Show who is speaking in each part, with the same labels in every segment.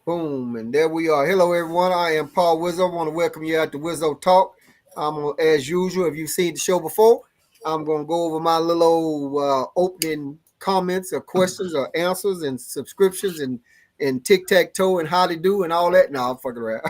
Speaker 1: Boom, and there we are. Hello, everyone. I am Paul Wizzo. I want to welcome you out to Wizzo Talk. As usual, if you've seen the show before, I'm going to go over my little old opening comments or questions or answers and subscriptions and tic tac toe and how to do and all that. No, I'm fucking around.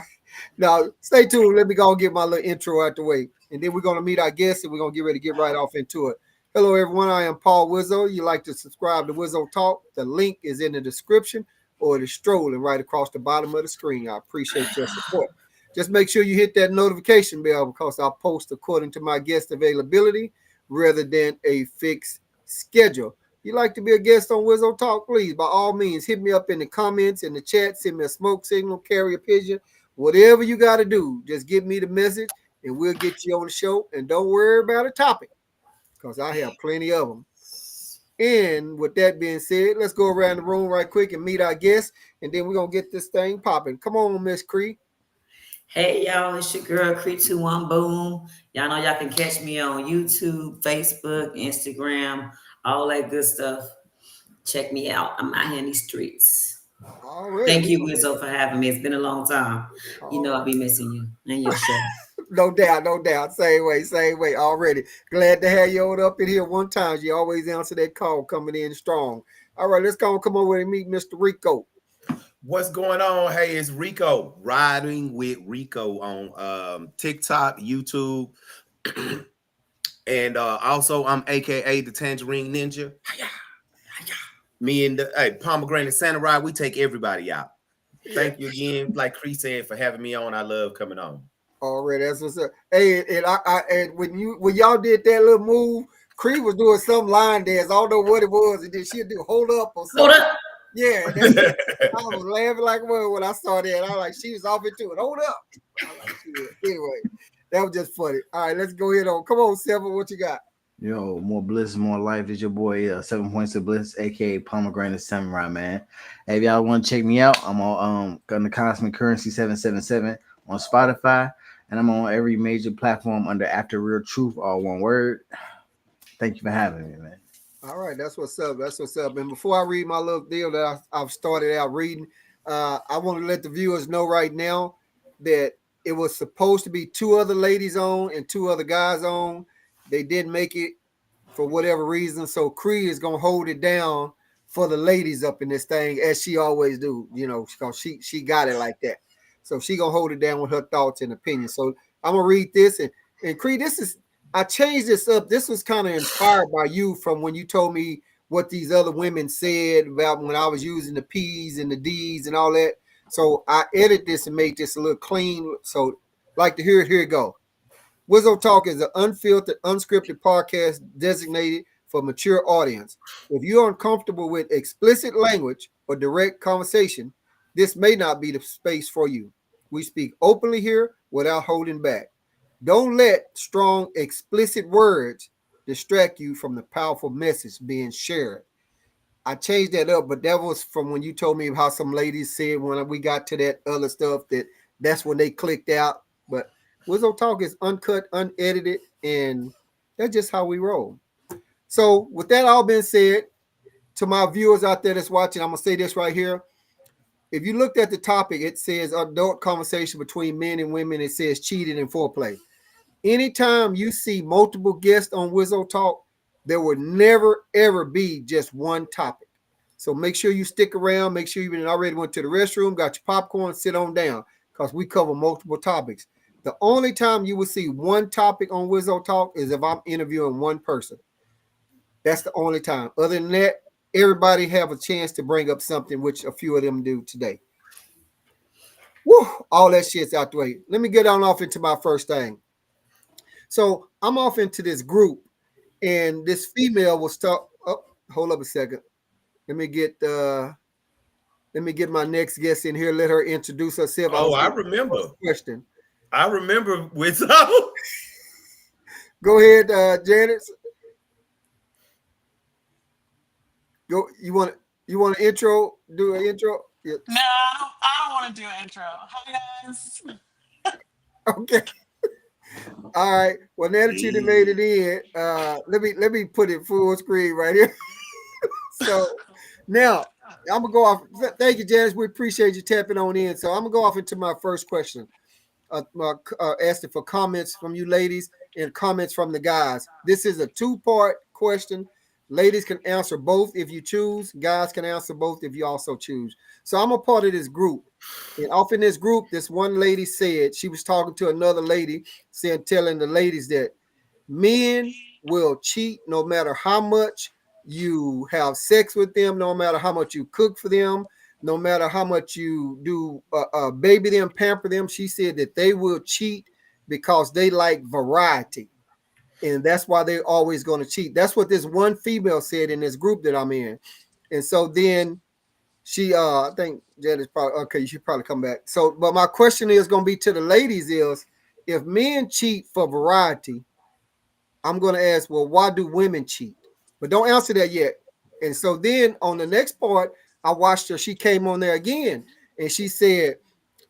Speaker 1: Now, stay tuned. Let me go and get my little intro out the way, and then we're going to meet our guests and we're going to get ready to get right off into it. Hello, everyone. I am Paul Wizzo. You like to subscribe to Wizzo Talk? The link is in the description or it is strolling right across the bottom of the screen. I appreciate your support. Just make sure you hit that notification bell because I'll post according to my guest availability rather than a fixed schedule. If you'd like to be a guest on Wizzo Talk, please, by all means, hit me up in the comments, in the chat, send me a smoke signal, carry a pigeon, whatever you got to do. Just give me the message and we'll get you on the show. And don't worry about a topic because I have plenty of them. And with that being said, let's go around the room right quick and meet our guests, and then we're gonna get this thing popping. Come on, Miss Cree.
Speaker 2: Hey y'all, it's your girl Cree21 Boom. Y'all know y'all can catch me on YouTube, Facebook, Instagram, all that good stuff. Check me out. I'm out here in these streets. Thank
Speaker 1: Already.
Speaker 2: you, Wizzo, for having me. It's been a long time. You know I'll be missing you and your show.
Speaker 1: No doubt, no doubt. Same way. Already. Glad to have you on up in here one time. You always answer that call coming in strong. All right, let's go and come over and meet Mr. Rico.
Speaker 3: What's going on? Hey, it's Rico, riding with Rico on TikTok, YouTube, and also I'm AKA the Tangerine Ninja. Me and the Pomegranate Samurai, we take everybody out. Thank you again, like Chris said, for having me on. I love coming on.
Speaker 1: Already, that's what's up. Hey, and when y'all did that little move, Cree was doing some line dance. I don't know what it was, and then she'd do hold up or something.
Speaker 2: Hold up.
Speaker 1: Yeah, I was laughing like one when I saw that. I was like, she was off into it. Hold up. I was like, shit. Anyway, that was just funny. All right, let's go ahead on. Come on, Seven, what you got?
Speaker 4: Yo, more bliss, more life. Is your boy 7 Points of Bliss, aka Pomegranate Samurai, man. Hey, if y'all want to check me out, I'm on the Cosmic Currency 777 on Spotify, and I'm on every major platform under After Real Truth, all one word. Thank you for having me, man.
Speaker 1: All right, that's what's up. That's what's up. And before I read my little deal that I've started out reading, I want to let the viewers know right now that it was supposed to be two other ladies on and two other guys on. They didn't make it for whatever reason. So Cree is gonna hold it down for the ladies up in this thing, as she always do, because she got it like that. So she gonna hold it down with her thoughts and opinions. So I'm gonna read this and Cree, I changed this up. This was kind of inspired by you from when you told me what these other women said about when I was using the P's and the D's and all that. So I edited this and made this a little clean. So like to hear it, here it go. Wizzo Talk is an unfiltered, unscripted podcast designated for mature audience. If you're uncomfortable with explicit language or direct conversation, this may not be the space for you. We speak openly here without holding back. Don't let strong, explicit words distract you from the powerful message being shared. I changed that up, but that was from when you told me how some ladies said when we got to that other stuff that's when they clicked out. But Wizzo Talk is uncut, unedited, and that's just how we roll. So, with that all being said, to my viewers out there that's watching, I'm gonna say this right here. If you looked at the topic, it says adult conversation between men and women. It says cheating and foreplay. Anytime you see multiple guests on Wizzo Talk, there will never ever be just one topic. So make sure you stick around. Make sure you already went to the restroom, got your popcorn, sit on down, because we cover multiple topics. The only time you will see one topic on Wizzo Talk is if I'm interviewing one person. That's the only time. Other than that, everybody have a chance to bring up something, which a few of them do today. Woo, all that shit's out the way. Let me get on off into my first thing. So I'm off into this group, and this female was talk. Oh, hold up a second. Let me get my next guest in here. Let her introduce herself.
Speaker 3: Oh, I remember.
Speaker 1: Question.
Speaker 3: I remember with
Speaker 1: Go ahead, Janet. Go. You want to intro? Do an intro?
Speaker 5: Yeah. No, I don't want to do an intro. Hi guys.
Speaker 1: Okay. All right. Well, now that you made it in, let me put it full screen right here. So now I'm gonna go off. Thank you, Janice. We appreciate you tapping on in. So I'm gonna go off into my first question. Asking for comments from you ladies and comments from the guys. This is a two-part question. Ladies can answer both if you choose. Guys can answer both if you also choose. So I'm a part of this group. And off in this group, this one lady said she was talking to another lady, saying, telling the ladies that men will cheat no matter how much you have sex with them, no matter how much you cook for them, no matter how much you do baby them, pamper them. She said that they will cheat because they like variety. And that's why they're always going to cheat. That's what this one female said in this group that I'm in. And so then she I think Janice probably okay, you should probably come back. So but my question is gonna be to the ladies is if men cheat for variety, I'm going to ask, well, why do women cheat? But don't answer that yet. And so then on the next part, I watched her. She came on there again and she said,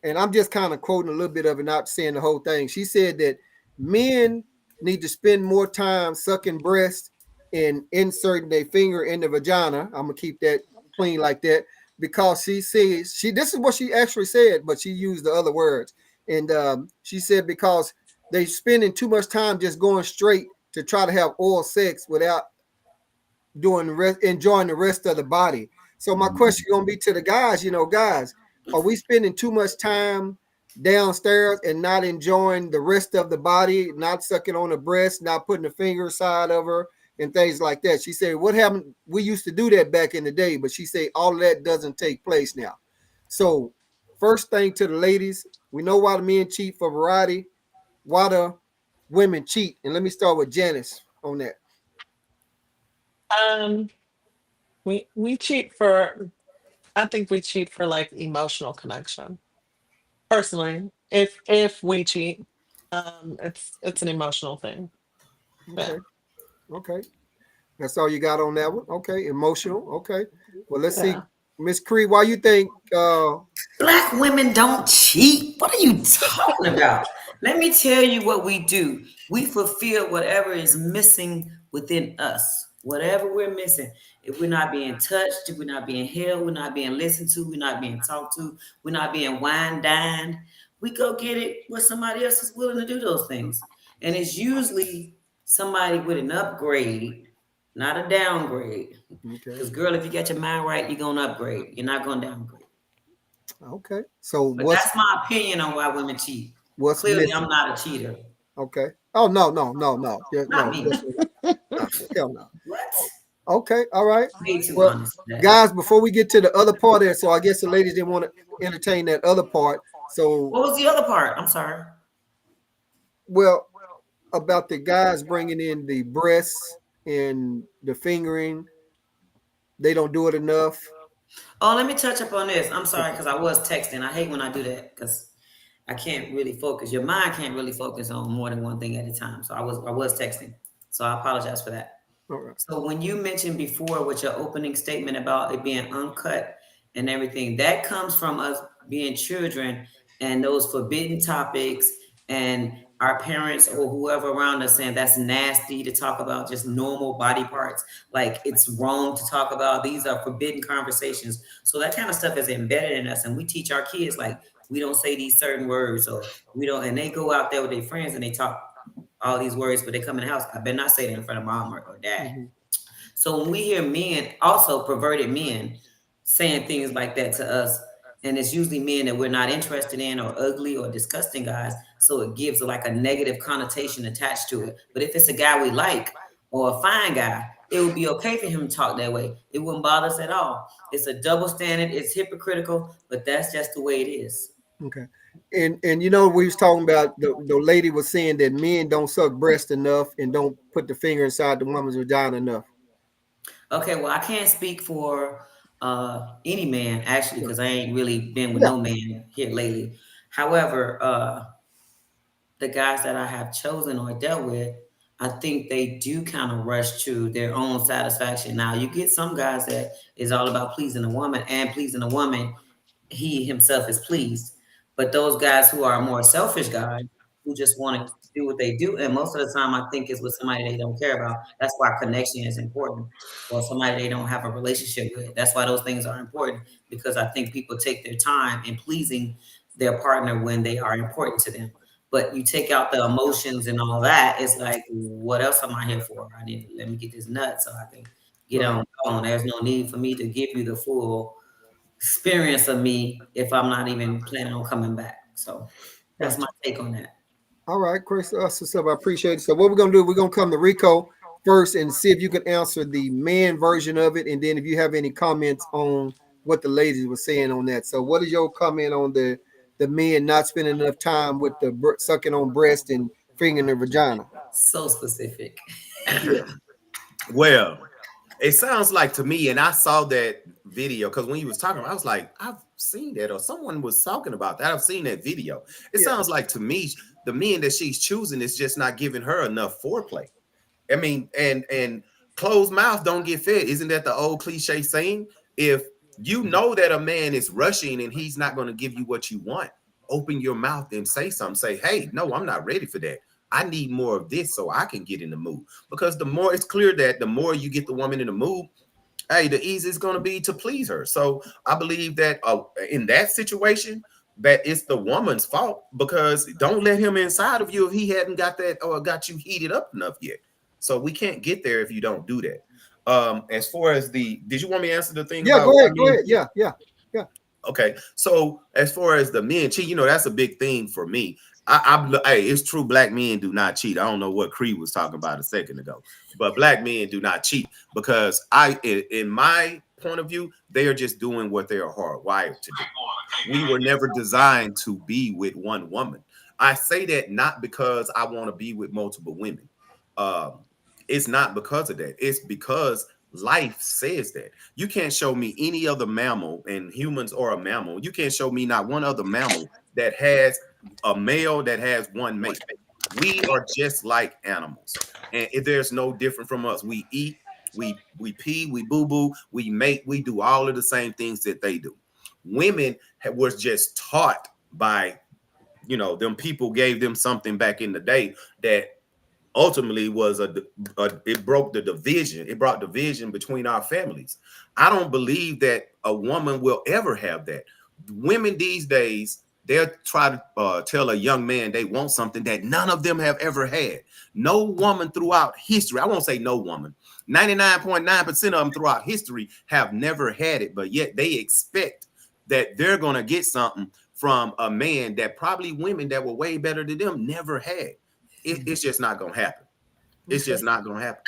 Speaker 1: and I'm just kind of quoting a little bit of it, not saying the whole thing. She said that men need to spend more time sucking breast and inserting their finger in the vagina. I'm gonna keep that clean like that because she says this is what she actually said, but she used the other words. And she said because they spending too much time just going straight to try to have oral sex without doing the rest, enjoying the rest of the body. So my question gonna be to the guys, guys, are we spending too much time downstairs and not enjoying the rest of the body, not sucking on the breast, not putting the finger side of her and things like that? She said, what happened? We used to do that back in the day, but she said all of that doesn't take place now. So first thing to the ladies, we know why the men cheat for variety, why the women cheat. And let me start with Janice on that.
Speaker 5: Um, we cheat for. I think we cheat for like emotional connection. Personally, if we cheat, it's an emotional thing. Yeah,
Speaker 1: Okay. Okay. That's all you got on that one. Okay. Emotional. Okay. Well, let's see.
Speaker 5: yeah.
Speaker 1: Miss Cree, why you think
Speaker 2: Black women don't cheat. What are you talking about? Let me tell you what we do. We fulfill whatever is missing within us. Whatever we're missing. If we're not being touched, if we're not being held, we're not being listened to, we're not being talked to, we're not being wine dined, we go get it where somebody else is willing to do those things. And it's usually somebody with an upgrade, not a downgrade.
Speaker 1: okay.
Speaker 2: Because girl, if you get your mind right, you're gonna upgrade. You're not gonna downgrade.
Speaker 1: Okay. So
Speaker 2: But that's my opinion on why women cheat.
Speaker 1: what's
Speaker 2: Clearly, I'm
Speaker 1: missing?
Speaker 2: not a cheater.
Speaker 1: Okay. Oh no, no, no, no. Yeah,
Speaker 2: Not
Speaker 1: no,
Speaker 2: me.
Speaker 1: definitely not. Hell no.
Speaker 2: What?
Speaker 1: Okay, all right.
Speaker 2: Way too
Speaker 1: Well,
Speaker 2: honest for that.
Speaker 1: guys, before we get to the other part there, so I guess the ladies didn't want to entertain that other part. So
Speaker 2: What was the other part? I'm sorry.
Speaker 1: well, about the guys bringing in the breasts and the fingering, they don't do it enough.
Speaker 2: Oh, let me touch up on this. I'm sorry because I was texting. I hate when I do that because I can't really focus. Your mind can't really focus on more than one thing at a time. So I was texting. So I apologize for that.
Speaker 1: All right.
Speaker 2: So when you mentioned before with your opening statement about it being uncut and everything, that comes from us being children and those forbidden topics and our parents or whoever around us saying that's nasty to talk about just normal body parts. Like it's wrong to talk about. These are forbidden conversations. So that kind of stuff is embedded in us. And we teach our kids like we don't say these certain words or we don't, and they go out there with their friends and they talk all these words, but they come in the house. I better not say that in front of mom or dad.
Speaker 1: Mm-hmm.
Speaker 2: So when we hear men, also perverted men, saying things like that to us, and it's usually men that we're not interested in or ugly or disgusting guys, so it gives like a negative connotation attached to it. But if it's a guy we like or a fine guy, it would be okay for him to talk that way. It wouldn't bother us at all. It's a double standard. It's hypocritical, but that's just the way it is.
Speaker 1: Okay. And we was talking about the lady was saying that men don't suck breast enough and don't put the finger inside the woman's vagina enough.
Speaker 2: Okay, well, I can't speak for any man actually
Speaker 1: Yeah.
Speaker 2: because I ain't really been with
Speaker 1: Yeah.
Speaker 2: no man here lately. However, the guys that I have chosen or dealt with, I think they do kind of rush to their own satisfaction. Now, you get some guys that is all about pleasing a woman and pleasing a woman, he himself is pleased. But those guys who are more selfish guys who just want to do what they do. And most of the time, I think it's with somebody they don't care about. That's why connection is important, or somebody they don't have a relationship with. That's why those things are important, because I think people take their time in pleasing their partner when they are important to them. But you take out the emotions and all that, it's like, what else am I here for? I need to let me get this nut so I can get
Speaker 1: Right.
Speaker 2: on going. There's no need for me to give you the full experience of me if I'm not even planning on coming back. So that's my
Speaker 1: Gotcha.
Speaker 2: take on that.
Speaker 1: All right, Chris, what's up? I appreciate it. So what we're gonna do, we're gonna come to Rico first and see if you can answer the man version of it, and then if you have any comments on what the ladies were saying on that. So what is your comment on the men not spending enough time with the sucking on breast and fingering the vagina?
Speaker 2: So specific.
Speaker 1: Yeah,
Speaker 3: Well, it sounds like to me, and I saw that video because when you was talking, I was like, I've seen that, or someone was talking about that. I've seen that video. It
Speaker 1: yeah,
Speaker 3: sounds like to me, the men that she's choosing is just not giving her enough foreplay. I mean, and closed mouth don't get fed. Isn't that the old cliche saying? If you know that a man is rushing and he's not going to give you what you want, open your mouth and say something. Say, hey, no, I'm not ready for that. I need more of this so I can get in the mood. Because the more it's clear that the more you get the woman in the mood, hey, the easier it's going to be to please her. So I believe that in that situation, that it's the woman's fault, because don't let him inside of you if he hadn't got that or got you heated up enough yet. So we can't get there if you don't do that. As far as did you want me to answer the thing
Speaker 1: yeah.
Speaker 3: about
Speaker 1: Go
Speaker 3: why
Speaker 1: ahead, go
Speaker 3: men
Speaker 1: ahead.
Speaker 3: cheat?
Speaker 1: Yeah, yeah, yeah.
Speaker 3: Okay, so as far as the men cheat, that's a big thing for me. Hey, it's true. Black men do not cheat. I don't know what Creed was talking about a second ago, but black men do not cheat because in my point of view, they are just doing what they are hardwired to do. We were never designed to be with one woman. I say that not because I want to be with multiple women. Um, it's not because of that. It's because life says that. You can't show me any other mammal, and humans are a mammal. You can't show me not one other mammal that has a male that has one mate. We are just like animals, and there's no different from us. We eat, we pee, we boo boo, we mate, we do all of the same things that they do. Women was just taught by them people gave them something back in the day that ultimately was it broke the division. It brought division between our families. I don't believe that a woman will ever have that. Women these days, they'll try to tell a young man they want something that none of them have ever had. No woman throughout history, I won't say no woman, 99.9% of them throughout history have never had it, but yet they expect that they're going to get something from a man that probably women that were way better than them never had. It's just not gonna happen. It's
Speaker 1: Okay.
Speaker 3: just not gonna happen.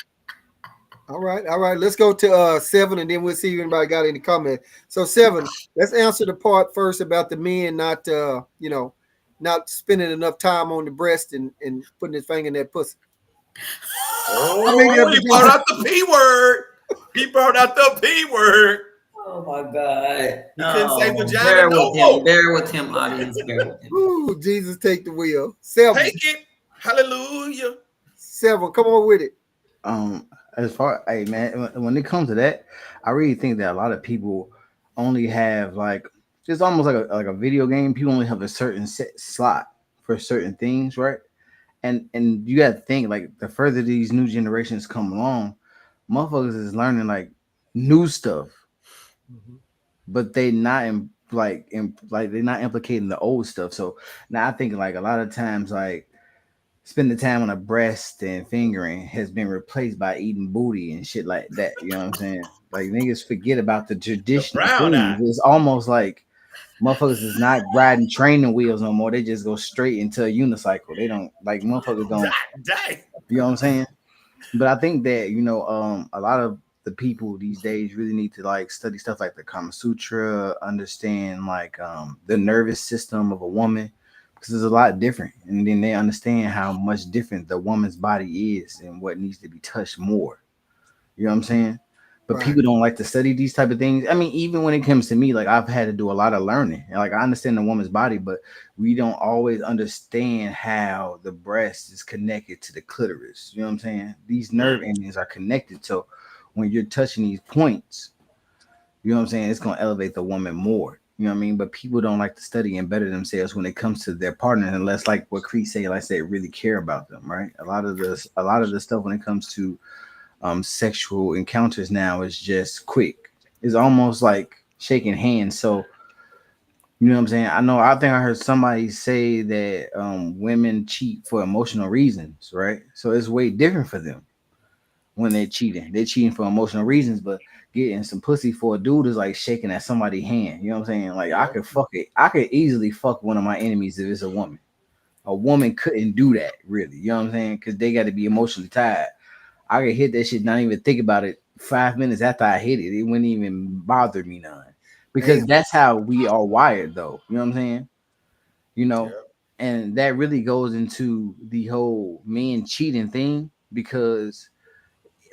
Speaker 1: All right, all right. Let's go to 7, and then we'll see if anybody got any comment. So 7, let's answer the part first about the men not, not spending enough time on the breast and putting his finger in that pussy. I mean,
Speaker 3: Oh, he brought out the P word. He brought out the P word.
Speaker 2: Oh my God.
Speaker 3: He couldn't say
Speaker 2: Oh,
Speaker 3: vagina
Speaker 2: bear
Speaker 3: no
Speaker 2: with him.
Speaker 3: more.
Speaker 2: Bear with him, audience. Bear with him.
Speaker 1: Ooh, Jesus, take the wheel. 7,
Speaker 3: Take it. Hallelujah.
Speaker 1: 7. Come on with it.
Speaker 4: As far, hey man, when it comes to that, I really think that a lot of people only have like it's almost like a video game. People only have a certain set slot for certain things, right? And you got to think like the further these new generations come along, motherfuckers is learning like new stuff, but they not like they're not implicating the old stuff. So now I think like a lot of times like spending time on a breast and fingering has been replaced by eating booty and shit like that. You know what I'm saying? Like niggas forget about the
Speaker 3: The
Speaker 4: traditional
Speaker 3: brown eye.
Speaker 4: things. It's almost like motherfuckers is not riding training wheels no more. They just go straight into a unicycle. They don't like motherfuckers don't.
Speaker 3: Dang.
Speaker 4: You know what I'm saying? But I think that a lot of the people these days really need to like study stuff like the Kama Sutra, understand like the nervous system of a woman because it's a lot different, and then they understand how much different the woman's body is and what needs to be touched more. You know what I'm saying? But
Speaker 1: Right.
Speaker 4: people don't like to study these type of things. I mean, even when it comes to me, like I've had to do a lot of learning. And, like I understand the woman's body, but we don't always understand how the breast is connected to the clitoris. You know what I'm saying? These nerve endings are connected. So when you're touching these points, you know what I'm saying, it's gonna elevate the woman more. You know what I mean? But people don't like to study and better themselves when it comes to their partner, unless, like what Cree say, like I said, really care about them, right? A lot of the stuff when it comes to sexual encounters now is just quick. It's almost like shaking hands. So you know what I'm saying? I think I heard somebody say that women cheat for emotional reasons, right? So it's way different for them when they're cheating. They're cheating for emotional reasons, but getting some pussy for a dude is like shaking at somebody's hand. You know what I'm saying? Like I
Speaker 1: Yeah.
Speaker 4: could fuck it. I could easily fuck one of my enemies if it's a woman. A woman couldn't do that, really. You know what I'm saying? Because they got to be emotionally tied. I could hit that shit, not even think about it. 5 minutes after I hit it, it wouldn't even bother me none. Because
Speaker 1: Damn.
Speaker 4: that's how we are wired, though. You know what I'm saying? You
Speaker 3: Yeah.
Speaker 4: know, and that really goes into the whole men cheating thing because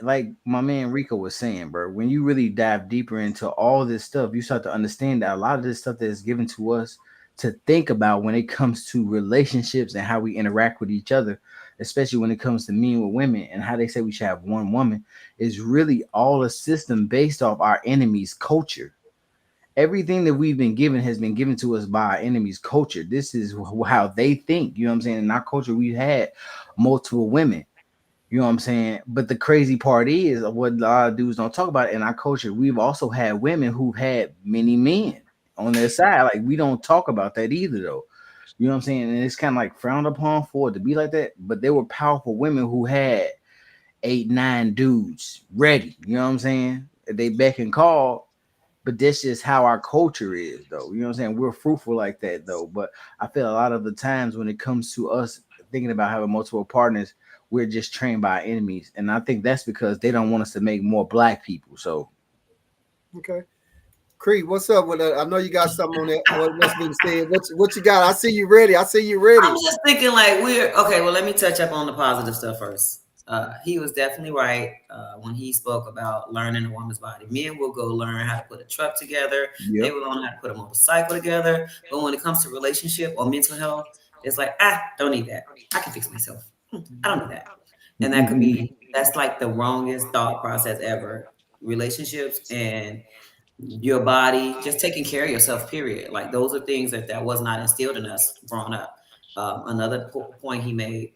Speaker 4: like my man Rico was saying, bro, when you really dive deeper into all this stuff, you start to understand that a lot of this stuff that is given to us to think about when it comes to relationships and how we interact with each other, especially when it comes to men with women and how they say we should have one woman, is really all a system based off our enemy's culture. Everything that we've been given has been given to us by our enemy's culture. This is how they think. You know what I'm saying? In our culture, we've had multiple women. You know what I'm saying? But the crazy part is what a lot of dudes don't talk about in our culture. We've also had women who had many men on their side. Like we don't talk about that either, though. You know what I'm saying? And it's kind of like frowned upon for it to be like that. But there were powerful women who had 8, 9 dudes ready. You know what I'm saying? They beck and call, but that's just how our culture is, though. You know what I'm saying? We're fruitful like that, though. But I feel a lot of the times when it comes to us thinking about having multiple partners, we're just trained by our enemies, and I think that's because they don't want us to make more black people. So
Speaker 1: Okay. Cree, what's up with that? I know you got something on that. What's been said? What you got? I see you ready. I see you
Speaker 2: I'm
Speaker 1: ready.
Speaker 2: just thinking like we're okay. Well, let me touch up on the positive stuff first. He was definitely right when he spoke about learning a woman's body. Men will go learn how to put a truck together. They
Speaker 4: yep.
Speaker 2: will learn how to put a motorcycle together. But when it comes to relationship or mental health, it's like don't need that. I can fix myself. I don't need that. And that could be that's like the wrongest thought process ever. Relationships and your body, just taking care of yourself, period. Like those are things that was not instilled in us growing up. Another point he made,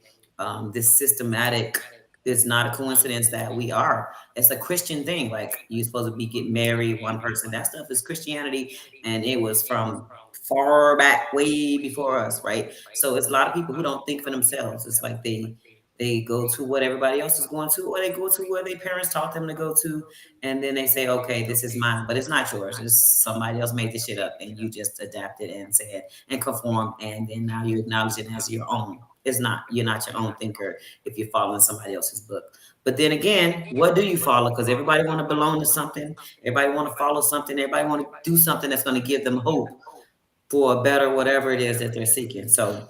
Speaker 2: this systematic, it's not a coincidence that we are. It's a Christian thing. Like you're supposed to be getting married, one person. That stuff is Christianity, and it was from far back, way before us, right? So it's a lot of people who don't think for themselves. It's like they go to what everybody else is going to, or they go to where their parents taught them to go to, and then they say, okay, this is mine, but it's not yours. It's somebody else made this shit up, and you just adapted and said and conformed, and then now you acknowledge it as your own. It's not, you're not your own thinker if you're following somebody else's book. But then again, what do you follow? Because everybody want to belong to something. Everybody want to follow something. Everybody want to do something that's going to give them hope for a better whatever it is that they're seeking. So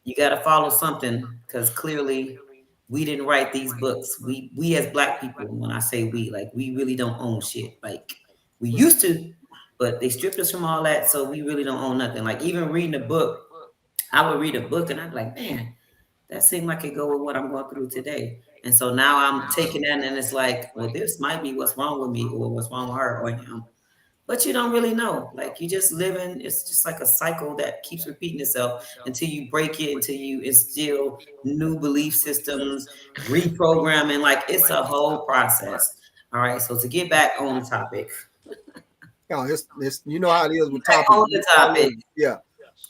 Speaker 2: you got to follow something because clearly we didn't write these books. We as black people, when I say we, like we really don't own shit. Like we used to, but they stripped us from all that, so we really don't own nothing. Like even reading a book, I would read a book and I'd be like, man, that seemed like it go with what I'm going through today. And so now I'm taking that and it's like, well, this might be what's wrong with me or what's wrong with her or him, but you don't really know. Like you just living, it's just like a cycle that keeps repeating itself until you break it, until you instill new belief systems, reprogramming. Like it's a whole process. All right. So to get back on topic,
Speaker 1: Oh, it's you know how it is with
Speaker 2: back
Speaker 1: topics.
Speaker 2: on the topic,
Speaker 1: Yeah.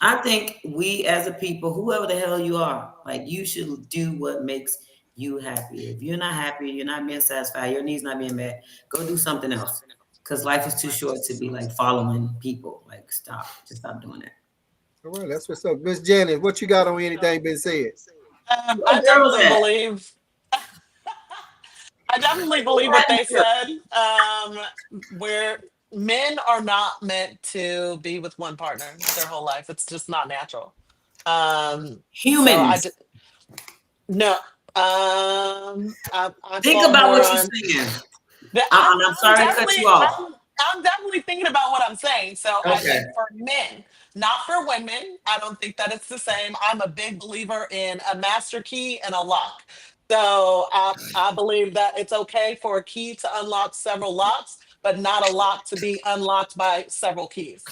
Speaker 2: I think we as a people, whoever the hell you are, like you should do what makes you happy. If you're not happy, you're not being satisfied, your needs not being met, go do something else. Because life is too short to be like following people. Like stop. Just stop doing that.
Speaker 1: All right, that's what's up. Miss Janet, what you got on anything been said?
Speaker 2: Where
Speaker 5: I
Speaker 2: the girls
Speaker 5: definitely
Speaker 2: at?
Speaker 5: believe. I definitely believe what they said. Where men are not meant to be with one partner their whole life. It's just not natural. So I
Speaker 2: Humans,
Speaker 5: no. I
Speaker 2: think
Speaker 5: fall
Speaker 2: about
Speaker 5: more
Speaker 2: what you're
Speaker 5: on
Speaker 2: saying.
Speaker 5: that.
Speaker 2: And I'm sorry to cut you off.
Speaker 5: I'm definitely thinking about what I'm saying. So I
Speaker 2: Okay.
Speaker 5: think for men, not for women, I don't think that it's the same. I'm a big believer in a master key and a lock. So I believe that it's okay for a key to unlock several locks, but not a lock to be unlocked by several keys.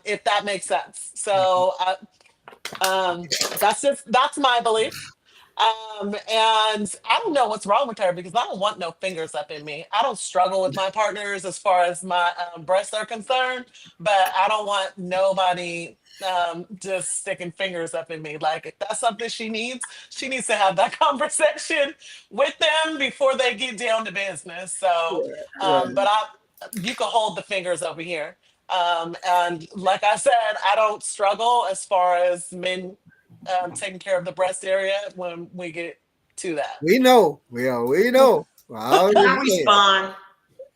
Speaker 5: If that makes sense. So that's my belief. And I don't know what's wrong with her because I don't want no fingers up in me. I don't struggle with my partners as far as my breasts are concerned, but I don't want nobody just sticking fingers up in me. Like if that's something she needs to have that conversation with them before they get down to business. So,
Speaker 1: Right.
Speaker 5: but you can hold the fingers over here. And like I said, I don't struggle as far as men taking care of the breast area when we get to that.
Speaker 1: We know. Yeah, we know. I
Speaker 2: Can I
Speaker 1: understand.
Speaker 2: respond?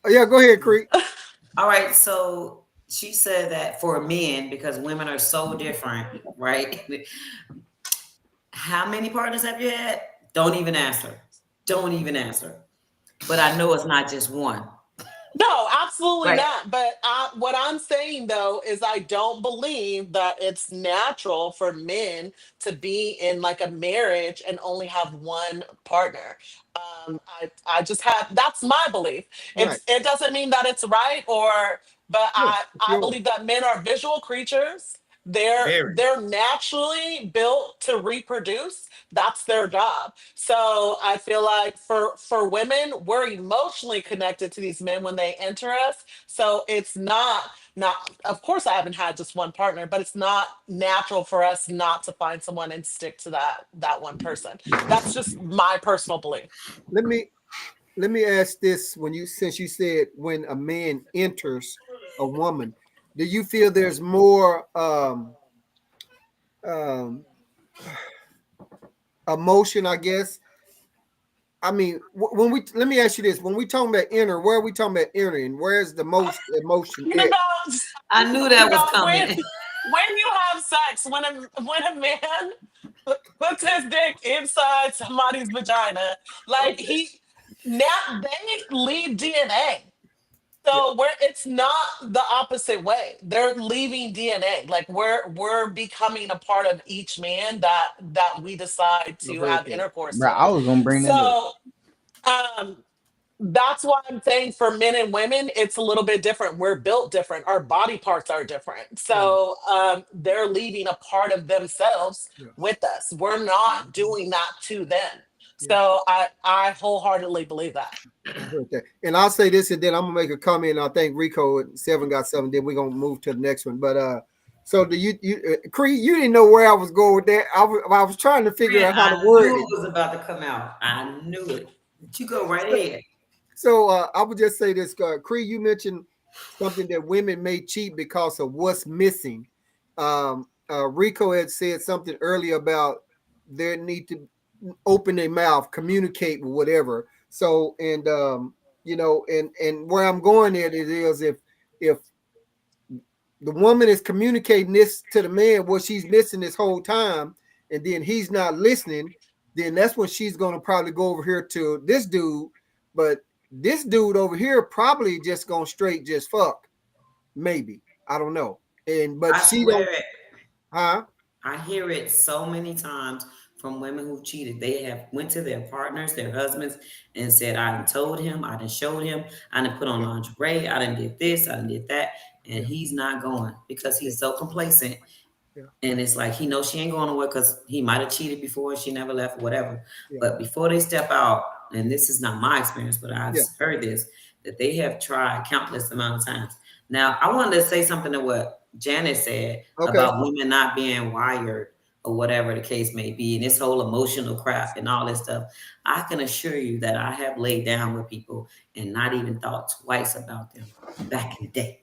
Speaker 1: Oh, yeah, go ahead, Creek.
Speaker 2: All right, so she said that for men, because women are so different, right? How many partners have you had? Don't even answer. Don't even answer. But I know it's not just one.
Speaker 5: No, absolutely
Speaker 2: Right.
Speaker 5: not. But what I'm saying though is I don't believe that it's natural for men to be in like a marriage and only have one partner. I just have that's my belief.
Speaker 1: Right.
Speaker 5: It doesn't mean that it's right or but
Speaker 1: Yeah,
Speaker 5: I
Speaker 1: sure.
Speaker 5: believe that men are visual creatures.
Speaker 3: Very.
Speaker 5: They're naturally built to reproduce. That's their job. So I feel like for women, we're emotionally connected to these men when they enter us. So it's not of course I haven't had just one partner, but it's not natural for us not to find someone and stick to that one person. That's just my personal belief.
Speaker 1: Let me let me ask this: when you since you said when a man enters a woman, do you feel there's more um, emotion? I guess. I mean, when we let me ask you this: when we talking about enter, where are we talking about entering? Where's the most emotion
Speaker 5: Talking
Speaker 1: at?
Speaker 5: about
Speaker 2: I knew
Speaker 5: talking
Speaker 2: that was
Speaker 5: about
Speaker 2: coming.
Speaker 5: when you have sex, when a man puts his dick inside somebody's vagina, like
Speaker 1: Okay.
Speaker 5: he now they leave DNA.
Speaker 1: Yeah.
Speaker 5: So where it's not the opposite way. They're leaving DNA. Like we're becoming a part of each man that we decide
Speaker 1: I've
Speaker 5: to
Speaker 1: heard
Speaker 5: have
Speaker 1: that.
Speaker 5: intercourse
Speaker 4: Bro,
Speaker 5: with.
Speaker 4: I was gonna bring that up.
Speaker 5: So um that's why I'm saying for men and women, it's a little bit different. We're built different. Our body parts are different.
Speaker 1: Right.
Speaker 5: So they're leaving a part of themselves
Speaker 1: Yeah.
Speaker 5: with us. We're not doing that to them.
Speaker 1: Yeah.
Speaker 5: So I wholeheartedly believe that.
Speaker 1: I heard that. And I'll say this, and then I'm gonna make a comment. I think Rico and Seven got something. Then we're gonna move to the next one. But so do you Creed? You didn't know where I was going with that. I was trying to figure
Speaker 2: Friend,
Speaker 1: out how
Speaker 2: I
Speaker 1: to word
Speaker 2: knew
Speaker 1: it.
Speaker 2: it was about to come out. I knew it. But you go right ahead.
Speaker 1: So I would just say this, Creed. You mentioned something that women may cheat because of what's missing. Rico had said something earlier about there need to open their mouth, communicate with whatever. So and and where I'm going at it is if the woman is communicating this to the man what she's missing this whole time, and then he's not listening, then that's when she's gonna probably go over here to this dude. But this dude over here probably just gonna straight just fuck. Maybe. I don't know. And but
Speaker 2: I
Speaker 1: she
Speaker 2: swear
Speaker 1: don't
Speaker 2: it.
Speaker 1: huh?
Speaker 2: I hear it so many times from women who cheated. They have went to their partners, their husbands, and said, "I done told him, I done showed him, I done put on
Speaker 1: Yeah,
Speaker 2: lingerie, I done did this, I done did that," and
Speaker 1: yeah,
Speaker 2: he's not going because
Speaker 1: yeah,
Speaker 2: he's so complacent.
Speaker 1: yeah,
Speaker 2: And it's like he knows she ain't going nowhere because he might have cheated before and she never left, or whatever.
Speaker 1: yeah,
Speaker 2: But before they step out, and this is not my experience, but I've
Speaker 1: yeah.
Speaker 2: heard this, that they have tried countless amount of times. Now, I wanted to say something to what Janet said
Speaker 1: Okay.
Speaker 2: about women not being wired or whatever the case may be, and this whole emotional crap and all this stuff. I can assure you that I have laid down with people and not even thought twice about them back in the day.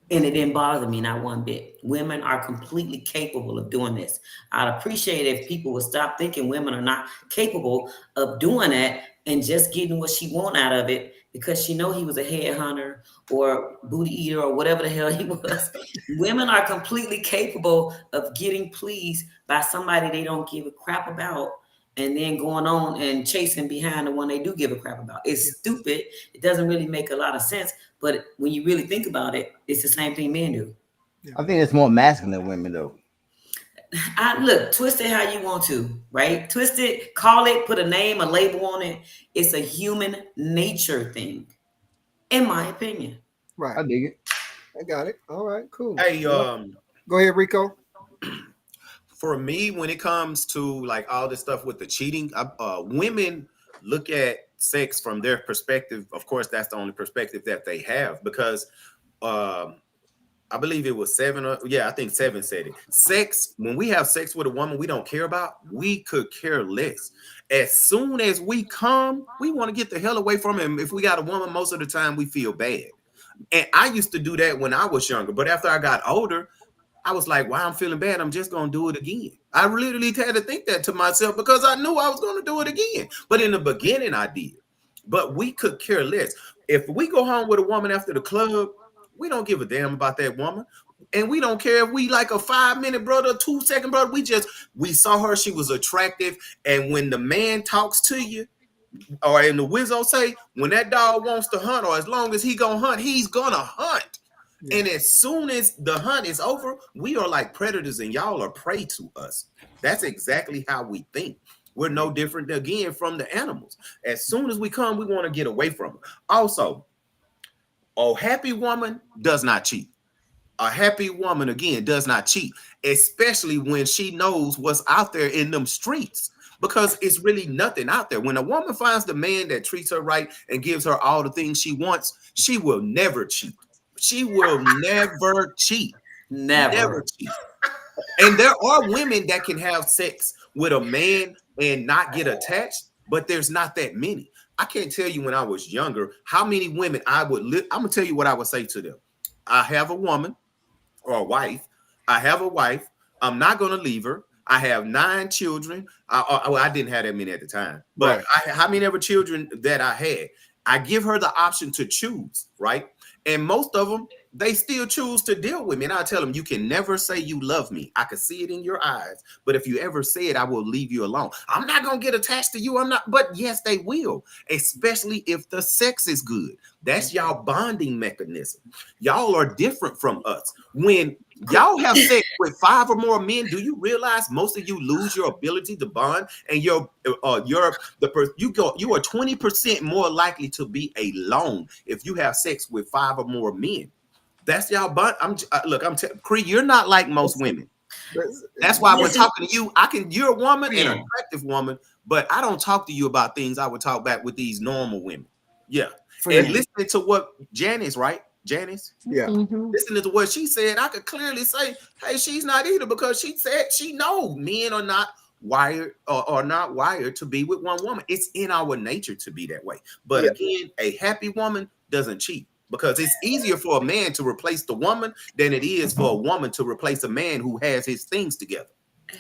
Speaker 2: And it didn't bother me not one bit. Women are completely capable of doing this. I'd appreciate it if people would stop thinking women are not capable of doing that and just getting what she want out of it because she know he was a headhunter or booty eater or whatever the hell he was. Women are completely capable of getting pleased by somebody they don't give a crap about and then going on and chasing behind the one they do give a crap about. It's
Speaker 1: Yeah,
Speaker 2: stupid. It doesn't really make a lot of sense. But when you really think about it, it's the same thing men do.
Speaker 1: yeah,
Speaker 4: I think it's more masculine than women though.
Speaker 2: I look, twist it how you want to, right? Twist it, call it, put a name, a label on it. It's a human nature thing. in my opinion.
Speaker 1: Right.
Speaker 4: I dig it.
Speaker 1: I got it. All right. Cool.
Speaker 3: Hey,
Speaker 1: Well, go ahead, Rico.
Speaker 3: for me, when it comes to like all this stuff with the cheating, women look at sex from their perspective. Of course, that's the only perspective that they have because um, I believe it was seven. Yeah, I think seven said it. Sex, when we have sex with a woman we don't care about, we could care less. As soon as we come, we want to get the hell away from him. If we got a woman, most of the time we feel bad. And I used to do that when I was younger. But after I got older, I was like, why I'm feeling bad, I'm just going to do it again. I literally had to think that to myself because I knew I was going to do it again. But in the beginning, I did. But we could care less. If we go home with a woman after the club, we don't give a damn about that woman. And we don't care if we like a 5-minute brother, 2-second brother. We saw her, she was attractive. And when the man talks to you, or in the Wizzo say, when that dog wants to hunt, or as long as he gonna hunt, he's gonna hunt.
Speaker 1: Yeah.
Speaker 3: And as soon as the hunt is over, we are like predators and y'all are prey to us. That's exactly how we think. We're no different again from the animals. As soon as we come, we want to get away from them. Also, a happy woman does not cheat. A happy woman, again, does not cheat, especially when she knows what's out there in them streets, because it's really nothing out there. When a woman finds the man that treats her right and gives her all the things she wants, she will never cheat. She will never cheat. Never
Speaker 2: Never.
Speaker 3: cheat. And there are women that can have sex with a man and not get attached, but there's not that many. I can't tell you when I was younger how many women I would I'm gonna tell you what I would say to them. I have a woman or a wife. I have a wife. I'm not going to leave her. I have 9 children. I didn't have that many at the time, but
Speaker 1: Right.
Speaker 3: how many ever children that I had? I give her the option to choose, right? And most of them, they still choose to deal with me. And I tell them, you can never say you love me. I can see it in your eyes. But if you ever say it, I will leave you alone. I'm not going to get attached to you. I'm not. But yes, they will, especially if the sex is good. That's y'all bonding mechanism. Y'all are different from us. When y'all have sex with 5 or more men, do you realize most of you lose your ability to bond, and you are 20% more likely to be alone if you have sex with 5 or more men. That's y'all bond. Cree, you're not like most women. That's why when
Speaker 2: Listen,
Speaker 3: talking to you, you're a woman, an
Speaker 2: man,
Speaker 3: attractive woman, but I don't talk to you about things I would talk back with these normal women. Yeah. And
Speaker 1: Friend.
Speaker 3: listening to what Janice, right? Janice,
Speaker 1: Yeah.
Speaker 5: Mhm.
Speaker 3: listening to what she said, I could clearly say, hey, she's not either, because she said she knows men are not wired or not wired to be with one woman. It's in our nature to be that way. But
Speaker 1: Yeah.
Speaker 3: again, a happy woman doesn't cheat, because it's easier for a man to replace the woman than it is for a woman to replace a man who has his things together.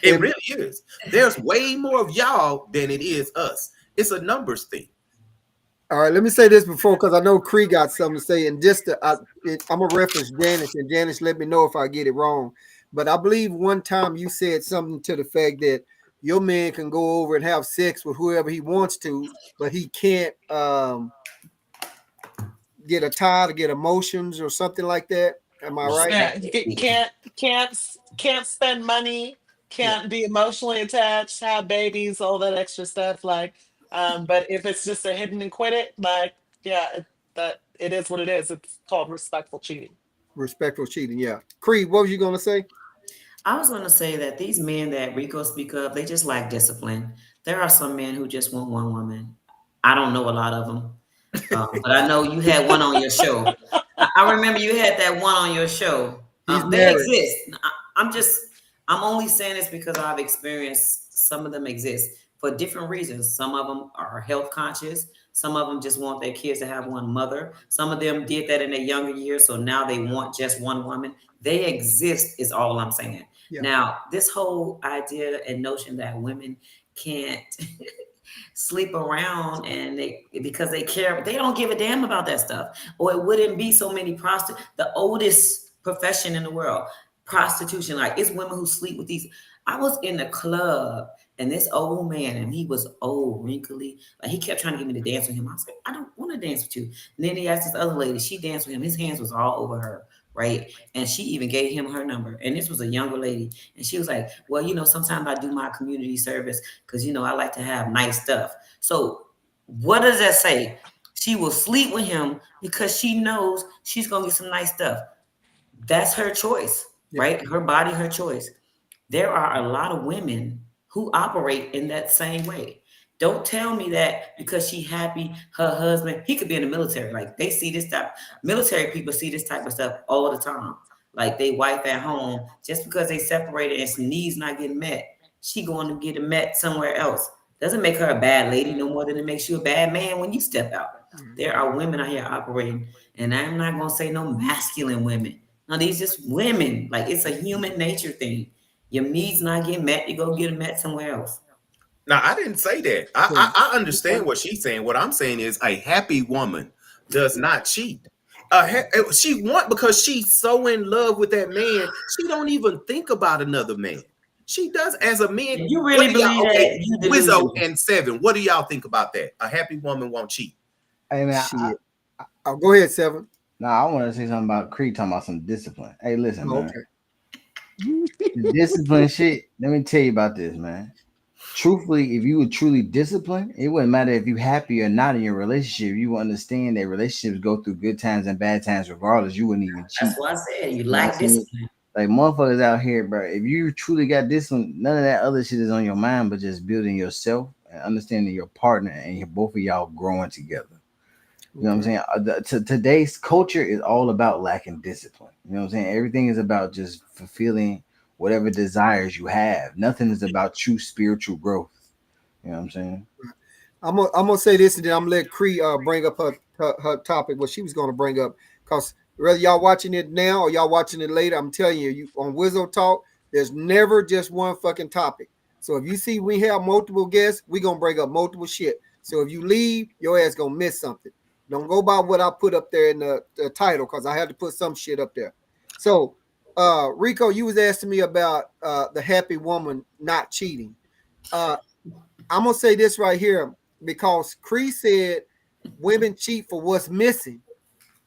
Speaker 3: It
Speaker 1: And
Speaker 3: really is. There's way more of y'all than it is us. It's a numbers thing.
Speaker 1: all right, let me say this before, because I know Cree got something to say. And just I'm gonna reference Janice, and Janice, let me know if I get it wrong. But I believe one time you said something to the fact that your man can go over and have sex with whoever he wants to, but he can't get a tie to get emotions or something like that. Am I right?
Speaker 5: Yeah, can't spend money,
Speaker 1: Yeah.
Speaker 5: can't be emotionally attached, have babies, all that extra stuff. Like, but if it's just a hidden and quit it, like, yeah, that it is what it is. It's called respectful cheating.
Speaker 1: Respectful cheating. Yeah. Cree, what was you gonna say?
Speaker 2: I was going to say that these men that Rico speak of, they just lack discipline. There are some men who just want one woman. I don't know a lot of them, but I know you had one on your show. I remember you had that one on your show.
Speaker 1: He's
Speaker 2: They
Speaker 1: married.
Speaker 2: exist. I'm only saying this because I've experienced some of them exist for different reasons. Some of them are health conscious. Some of them just want their kids to have one mother. Some of them did that in their younger years, so now they want just one woman. They exist, is all I'm saying.
Speaker 1: Yeah.
Speaker 2: Now, this whole idea and notion that women can't sleep around and they because they care, they don't give a damn about that stuff, or it wouldn't be so many prostitutes. The oldest profession in the world, prostitution. Like, it's women who sleep with these. I was in the club and this old man, and he was old, wrinkly. Like, he kept trying to get me to dance with him. I was like, I don't want to dance with you. And then he asked this other lady. She danced with him. His hands was all over her, right? And she even gave him her number. And this was a younger lady. And she was like, well, sometimes I do my community service because, I like to have nice stuff. So what does that say? She will sleep with him because she knows she's gonna get some nice stuff. That's her choice,
Speaker 1: Yeah.
Speaker 2: right? Her body, her choice. There are a lot of women who operate in that same way. Don't tell me that because she happy, her husband, he could be in the military. Like they see this type, military people see this type of stuff all the time. Like they wife at home, just because they separated and some needs not getting met, she going to get it met somewhere else. Doesn't make her a bad lady no more than it makes you a bad man when you step out.
Speaker 1: Mhm.
Speaker 2: There are women out here operating, and I'm not gonna say no masculine women. No, these just women. Like it's a human nature thing. Your needs not get met, you go get them met somewhere else.
Speaker 3: Now, I didn't say that.
Speaker 1: So,
Speaker 3: I understand what she's saying. What I'm saying is a happy woman does not cheat. She want because she's so in love with that man, she don't even think about another man. She does as a man.
Speaker 2: If you
Speaker 3: What
Speaker 2: really
Speaker 3: do y'all?
Speaker 2: believe
Speaker 3: Okay,
Speaker 2: that, you
Speaker 3: Wizzo
Speaker 2: delusional.
Speaker 3: and Seven. What do y'all think about that? A happy woman won't cheat.
Speaker 4: Hey man,
Speaker 1: shit. Oh, go ahead, Seven.
Speaker 4: I want to say something about Creed talking about some discipline. Hey, listen,
Speaker 1: Oh,
Speaker 4: man.
Speaker 1: okay.
Speaker 4: The discipline shit. Let me tell you about this, man. Truthfully, if you were truly disciplined, it wouldn't matter if you happy or not in your relationship. You understand that relationships go through good times and bad times regardless. You wouldn't even cheat.
Speaker 2: That's why I said you
Speaker 4: You know what I'm
Speaker 2: lack
Speaker 4: saying?
Speaker 2: discipline.
Speaker 4: Like motherfuckers out here, bro. If you truly got this one, none of that other shit is on your mind, but just building yourself and understanding your partner and both of y'all growing together. You know what I'm
Speaker 1: Okay.
Speaker 4: saying? Today's culture is all about lacking discipline. You know what I'm saying? Everything is about just fulfilling whatever desires you have. Nothing is about true spiritual growth. You know what I'm saying?
Speaker 1: I'm gonna say this and then I'm gonna let Cree bring up her topic, what she was gonna bring up. Cause whether y'all watching it now or y'all watching it later, I'm telling you, you on Wizzo Talk, there's never just one fucking topic. So if you see we have multiple guests, we gonna bring up multiple shit. So if you leave, your ass gonna miss something. Don't go by what I put up there in the title, because I had to put some shit up there. So Rico, you was asking me about the happy woman not cheating. Uh I'm gonna say this right here because Cree said women cheat for what's missing.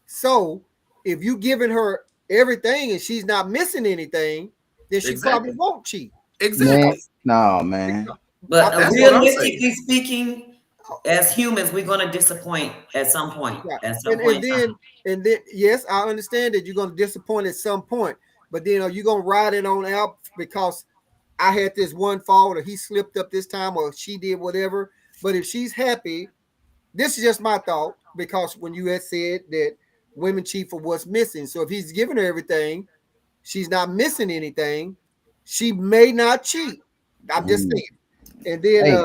Speaker 1: So if you giving her everything and she's not missing anything, then she probably
Speaker 3: Exactly.
Speaker 1: won't cheat.
Speaker 4: Man,
Speaker 3: Exactly.
Speaker 1: Because
Speaker 4: no, man.
Speaker 1: I,
Speaker 2: But
Speaker 1: I,
Speaker 3: That's what I'm saying.
Speaker 2: realistically speaking, as humans, we're gonna disappoint at some point.
Speaker 1: right.
Speaker 2: At some
Speaker 1: and,
Speaker 2: point
Speaker 1: and
Speaker 2: in time.
Speaker 1: then and then yes, I understand that you're gonna disappoint at some point, but then are you gonna ride it on out because I had this one fault or he slipped up this time or she did whatever. But if she's happy, this is just my thought because when you had said that women cheat for what's missing. So if he's giving her everything, she's not missing anything, she may not cheat. I'm just
Speaker 4: Mm.
Speaker 1: saying. And then
Speaker 4: Hey,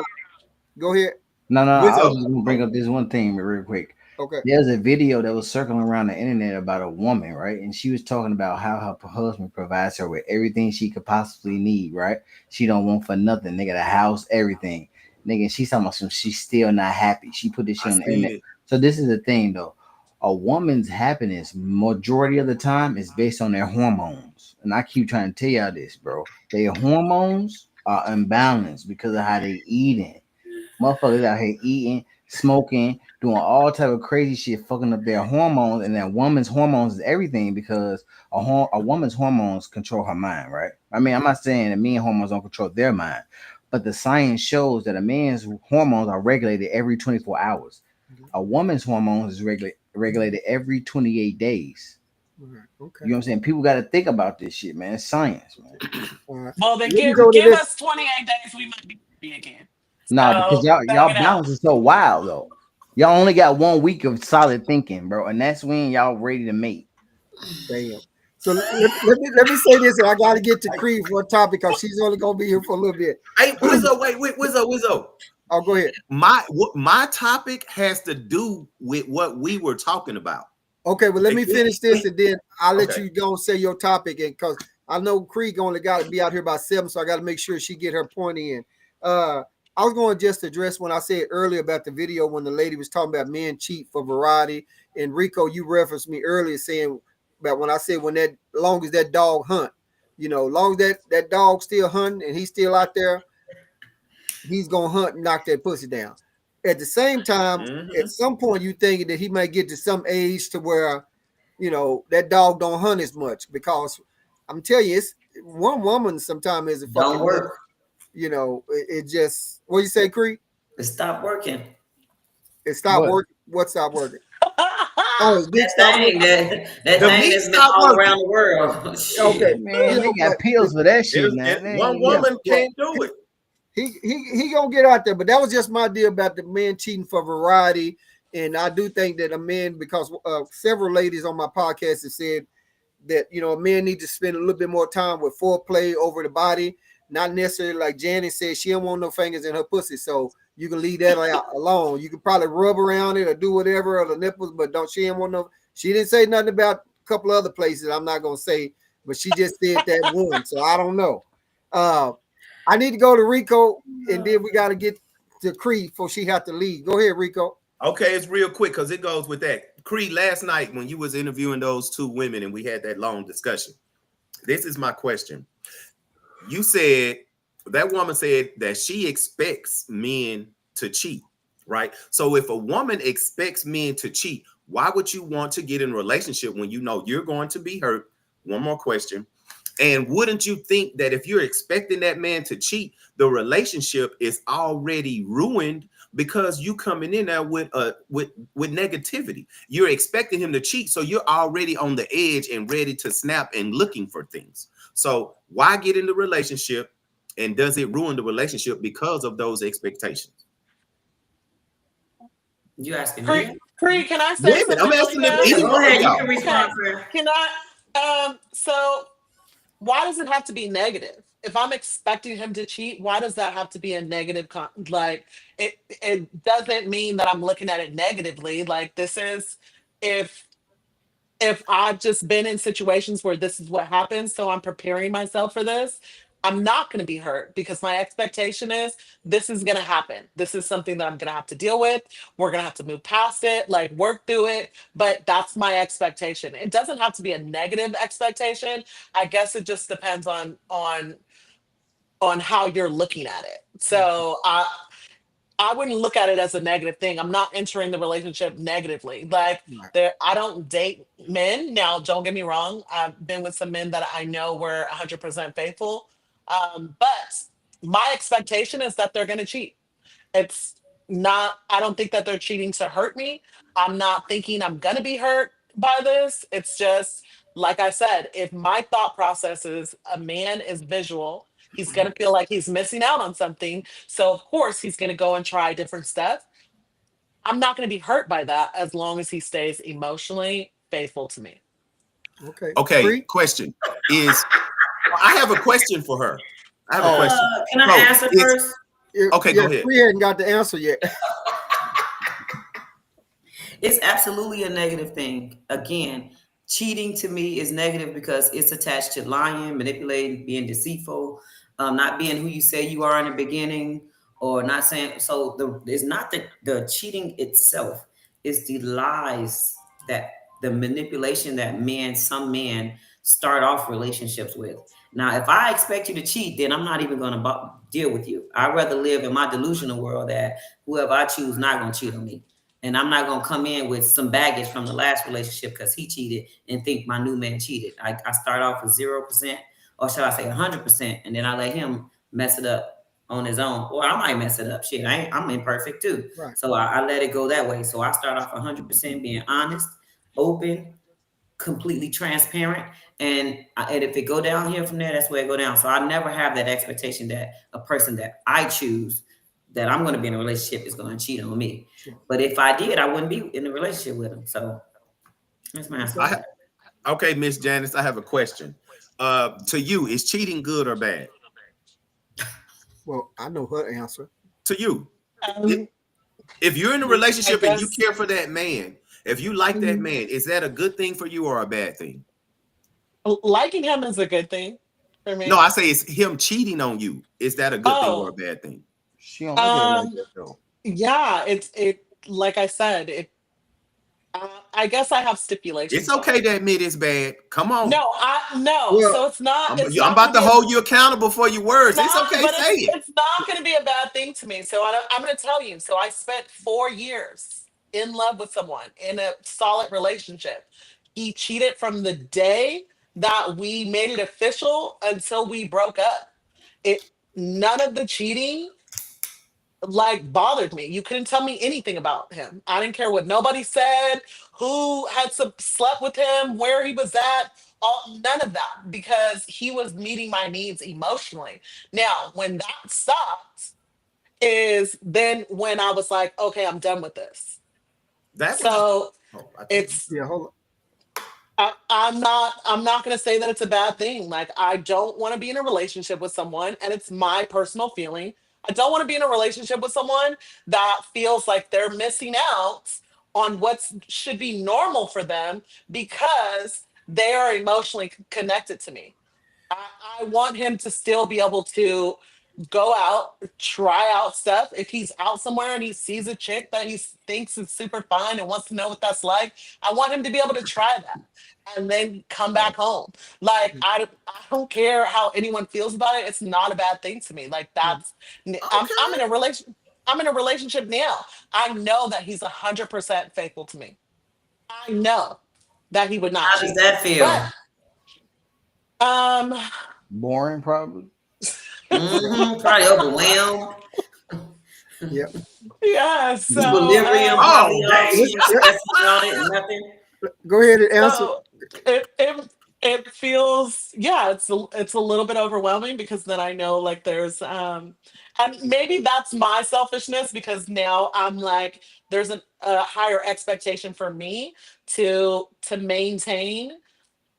Speaker 1: go ahead.
Speaker 4: no. I was
Speaker 3: Wizzo.
Speaker 4: just gonna bring
Speaker 3: Oh,
Speaker 4: up this one thing real quick.
Speaker 1: Okay.
Speaker 4: There's a video that was circling around the internet about a woman, right? And she was talking about how her husband provides her with everything she could possibly need, right? She don't want for nothing, nigga. The house, everything, nigga. And she's talking about some. She's still not happy. She put this
Speaker 3: I
Speaker 4: shit on the
Speaker 3: seen
Speaker 4: internet.
Speaker 3: it.
Speaker 4: So this is the thing, though. A woman's happiness, majority of the time, is based on their hormones. And I keep trying to tell y'all this, bro. Their hormones are imbalanced because of how they eating. Motherfuckers out here eating, smoking, doing all type of crazy shit, fucking up their hormones, and that woman's hormones is everything because a woman's hormones control her mind, right? I mean, I'm not saying that men hormones don't control their mind, but the science shows that a man's hormones are regulated every 24 hours. A woman's hormones is regulated every 28 days.
Speaker 1: Okay.
Speaker 4: You know what I'm saying? People got to think about this shit, man. It's science, man.
Speaker 1: All right.
Speaker 5: Well, then
Speaker 1: Let me go to
Speaker 5: give
Speaker 1: this.
Speaker 5: us 28 days. We might be happy again.
Speaker 4: Nah, because
Speaker 5: So bang
Speaker 4: y'all
Speaker 5: it out.
Speaker 4: balance is so wild though. Y'all only got 1 week of solid thinking, bro, and that's when y'all ready to mate.
Speaker 1: Damn. So let me say this, and I got to get to Cree for a topic because she's only gonna be here for a little bit.
Speaker 3: Hey, Wizzo, wait, Wizzo.
Speaker 1: Oh, go ahead.
Speaker 3: My topic has to do with what we were talking about.
Speaker 1: Okay, well, let
Speaker 3: Hey,
Speaker 1: me finish this and then I'll let
Speaker 3: okay.
Speaker 1: you go and say your topic. And because I know Creek only got to be out here by 7, so I got to make sure she get her point in. Uh, I was going to just address when I said earlier about the video when the lady was talking about men cheat for variety. And Rico, you referenced me earlier saying about when I said when that long as that dog hunt, long as that dog still hunting and he's still out there, he's gonna hunt and knock that pussy down. At the same time, at
Speaker 3: Mm-hmm.
Speaker 1: some point, you thinking that he might get to some age to where, that dog don't hunt as much because I'm telling you, it's one woman sometimes is a fucking
Speaker 2: Don't work.
Speaker 1: it just what you say, Creek?
Speaker 2: It stopped working.
Speaker 1: It stopped
Speaker 4: What?
Speaker 1: working. What's not working? Oh, his dick stopped
Speaker 2: Thing
Speaker 1: working.
Speaker 2: that
Speaker 3: The
Speaker 2: thing
Speaker 3: meat
Speaker 2: that's been
Speaker 3: stopped
Speaker 2: all
Speaker 3: working.
Speaker 2: around the world.
Speaker 1: Okay,
Speaker 2: Shit.
Speaker 1: you
Speaker 4: Man, they
Speaker 1: know,
Speaker 4: got pills for that shit now.
Speaker 3: One
Speaker 1: yeah,
Speaker 3: woman
Speaker 1: well,
Speaker 3: can't do it.
Speaker 1: he gonna get out there. But that was just my deal about the men cheating for variety. And I do think that a man, because several ladies on my podcast have said that a man needs to spend a little bit more time with foreplay over the body, not necessarily like Janet said she don't want no fingers in her pussy, so you can leave that alone. You can probably rub around it or do whatever or the nipples, but she didn't want no. She didn't say nothing about a couple other places. I'm not gonna say, but she just said that one, so I don't know. I need to go to Rico, and then we got to get to Creed before she have to leave. Go ahead, Rico.
Speaker 3: Okay, it's real quick because it goes with that. Creed, last night when you was interviewing those two women and we had that long discussion, this is my question. You said that woman said that she expects men to cheat, right? So if a woman expects men to cheat, why would you want to get in a relationship when you know you're going to be hurt? One more question. And wouldn't you think that if you're expecting that man to cheat, the relationship is already ruined because you coming in there with negativity? You're expecting him to cheat, so you're already on the edge and ready to snap and looking for things. So why get in the relationship, and does it ruin the relationship because of those expectations?
Speaker 2: You asking
Speaker 5: Cree,
Speaker 2: me?
Speaker 5: Cree, can I say
Speaker 3: Women, I'm
Speaker 5: something really
Speaker 3: asking them,
Speaker 5: fast?
Speaker 3: either
Speaker 2: Go
Speaker 3: one of
Speaker 2: ahead. You
Speaker 3: y'all.
Speaker 2: can
Speaker 5: Okay.
Speaker 2: respond first.
Speaker 5: Can I? So why does it have to be negative? If I'm expecting him to cheat, why does that have to be a negative? Like it doesn't mean that I'm looking at it negatively. Like this is if if I've just been in situations where this is what happens, so I'm preparing myself for this, I'm not going to be hurt because my expectation is this is going to happen. This is something that I'm going to have to deal with. We're going to have to move past it, like work through it. But that's my expectation. It doesn't have to be a negative expectation. I guess it just depends on how you're looking at it. So I wouldn't look at it as a negative thing. I'm not entering the relationship negatively. Like
Speaker 1: Right.
Speaker 5: there, I don't date men. Now, don't get me wrong. I've been with some men that I know were 100% faithful. But my expectation is that they're going to cheat. It's not, I don't think that they're cheating to hurt me. I'm not thinking I'm going to be hurt by this. It's just, like I said, if my thought process is a man is visual, he's going to feel like he's missing out on something. So, of course, he's going to go and try different stuff. I'm not going to be hurt by that as long as he stays emotionally faithful to me.
Speaker 1: Okay,
Speaker 3: Okay,
Speaker 1: Creed.
Speaker 3: question is, I have a question for her. I have a
Speaker 1: Oh,
Speaker 3: question.
Speaker 2: Can I
Speaker 3: So
Speaker 2: answer
Speaker 3: it's
Speaker 2: first?
Speaker 3: okay,
Speaker 1: yeah,
Speaker 3: go ahead.
Speaker 1: Creed hadn't got the answer yet.
Speaker 2: It's absolutely a negative thing. Again, cheating to me is negative because it's attached to lying, manipulating, being deceitful, not being who you say you are in the beginning, or not saying. So it's not the cheating itself; it's the lies that the manipulation that some men start off relationships with. Now, if I expect you to cheat, then I'm not even going to deal with you. I'd rather live in my delusional world that whoever I choose not going to cheat on me. And I'm not gonna come in with some baggage from the last relationship because he cheated and think my new man cheated. I start off with 0%, or shall I say 100%, and then I let him mess it up on his own. Or I might mess it up. Shit, I'm imperfect too.
Speaker 1: Right.
Speaker 2: So I let it go that way. So I start off 100% being honest, open, completely transparent. And if it go down here from there, that's where it go down. So I never have that expectation that a person that I choose that I'm going to be in a relationship is going to cheat on me.
Speaker 1: Sure.
Speaker 2: But if I did, I wouldn't be in a relationship with him. So that's my answer.
Speaker 3: I okay, Miss Janice, I have a question. To you, is cheating good or bad?
Speaker 1: Well, I know her answer.
Speaker 3: To you,
Speaker 5: Um,
Speaker 3: if you're in a
Speaker 5: I
Speaker 3: relationship and you
Speaker 5: guess
Speaker 3: care for that man, if you like that
Speaker 5: mhm,
Speaker 3: man, is that a good thing for you or a bad thing?
Speaker 5: liking him is a good thing for
Speaker 3: No,
Speaker 5: me.
Speaker 3: I say it's him cheating on you. Is that a good thing or a
Speaker 5: Oh,
Speaker 3: bad thing?
Speaker 4: She don't look at it like
Speaker 5: um,
Speaker 4: that though.
Speaker 5: yeah, it like I said, I guess I have
Speaker 3: It's
Speaker 5: stipulations on
Speaker 3: okay
Speaker 5: it.
Speaker 3: to admit it's bad. Come on.
Speaker 5: No, I no.
Speaker 1: Well,
Speaker 5: So it's
Speaker 3: I'm
Speaker 5: not
Speaker 3: about
Speaker 5: going
Speaker 3: to
Speaker 5: to be a
Speaker 3: hold you accountable for your words. It's
Speaker 5: not,
Speaker 3: okay,
Speaker 5: but
Speaker 3: say it.
Speaker 5: it's not going to be a bad thing to me. So I'm going to tell you. So I spent 4 years in love with someone in a solid relationship. He cheated from the day that we made it official until we broke up. It None of the cheating like bothered me. You couldn't tell me anything about him. I didn't care what nobody said, who had slept with him, where he was at, none of that, because he was meeting my needs emotionally. Now, when that stopped, is then when I was like, okay, I'm done with this.
Speaker 3: That was.
Speaker 5: So
Speaker 3: Oh, I thought you.
Speaker 5: it's
Speaker 1: Yeah, hold on.
Speaker 5: I'm not going to say that it's a bad thing. Like, I don't want to be in a relationship with someone, and it's my personal feeling. I don't want to be in a relationship with someone that feels like they're missing out on what should be normal for them because they are emotionally connected to me. I, I want him to still be able to go out, try out stuff. If he's out somewhere and he sees a chick that he thinks is super fine and wants to know what that's like, I want him to be able to try that and then come back home. Like, I don't care how anyone feels about it. It's not a bad thing to me. Like, that's I'm in
Speaker 3: Okay.
Speaker 5: a relation. I'm in a relationship now. I know that he's 100% faithful to me. I know that he would not
Speaker 2: How does
Speaker 5: cheat.
Speaker 2: that feel?
Speaker 5: But um
Speaker 4: Boring, probably.
Speaker 1: Yeah,
Speaker 2: Probably overwhelmed.
Speaker 1: yeah.
Speaker 5: yeah, so
Speaker 2: Equilibrium
Speaker 3: Oh,
Speaker 2: probably off.
Speaker 3: damn.
Speaker 2: You know, stressing on it and nothing.
Speaker 1: Go ahead and answer.
Speaker 5: so it feels, yeah, it's a little bit overwhelming because then I know, like, there's and maybe that's my selfishness because now I'm like there's a higher expectation for me to maintain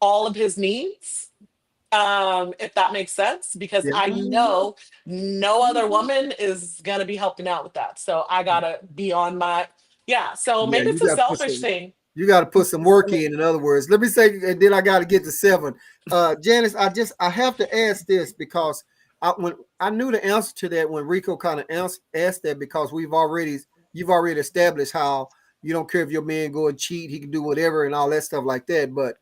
Speaker 5: all of his needs, if that makes sense, because
Speaker 1: Yeah,
Speaker 5: I
Speaker 2: Mhm.
Speaker 5: know no other woman is gonna be helping out with that, so I gotta be on my, yeah, so
Speaker 1: yeah.
Speaker 5: maybe it's a selfish thing.
Speaker 1: You got to put some work in other words. Let me say, and then I got to get to 7. Janice, I have to ask this because when I knew the answer to that when Rico kind of asked that because you've already established how you don't care if your man go and cheat, he can do whatever and all that stuff like that. But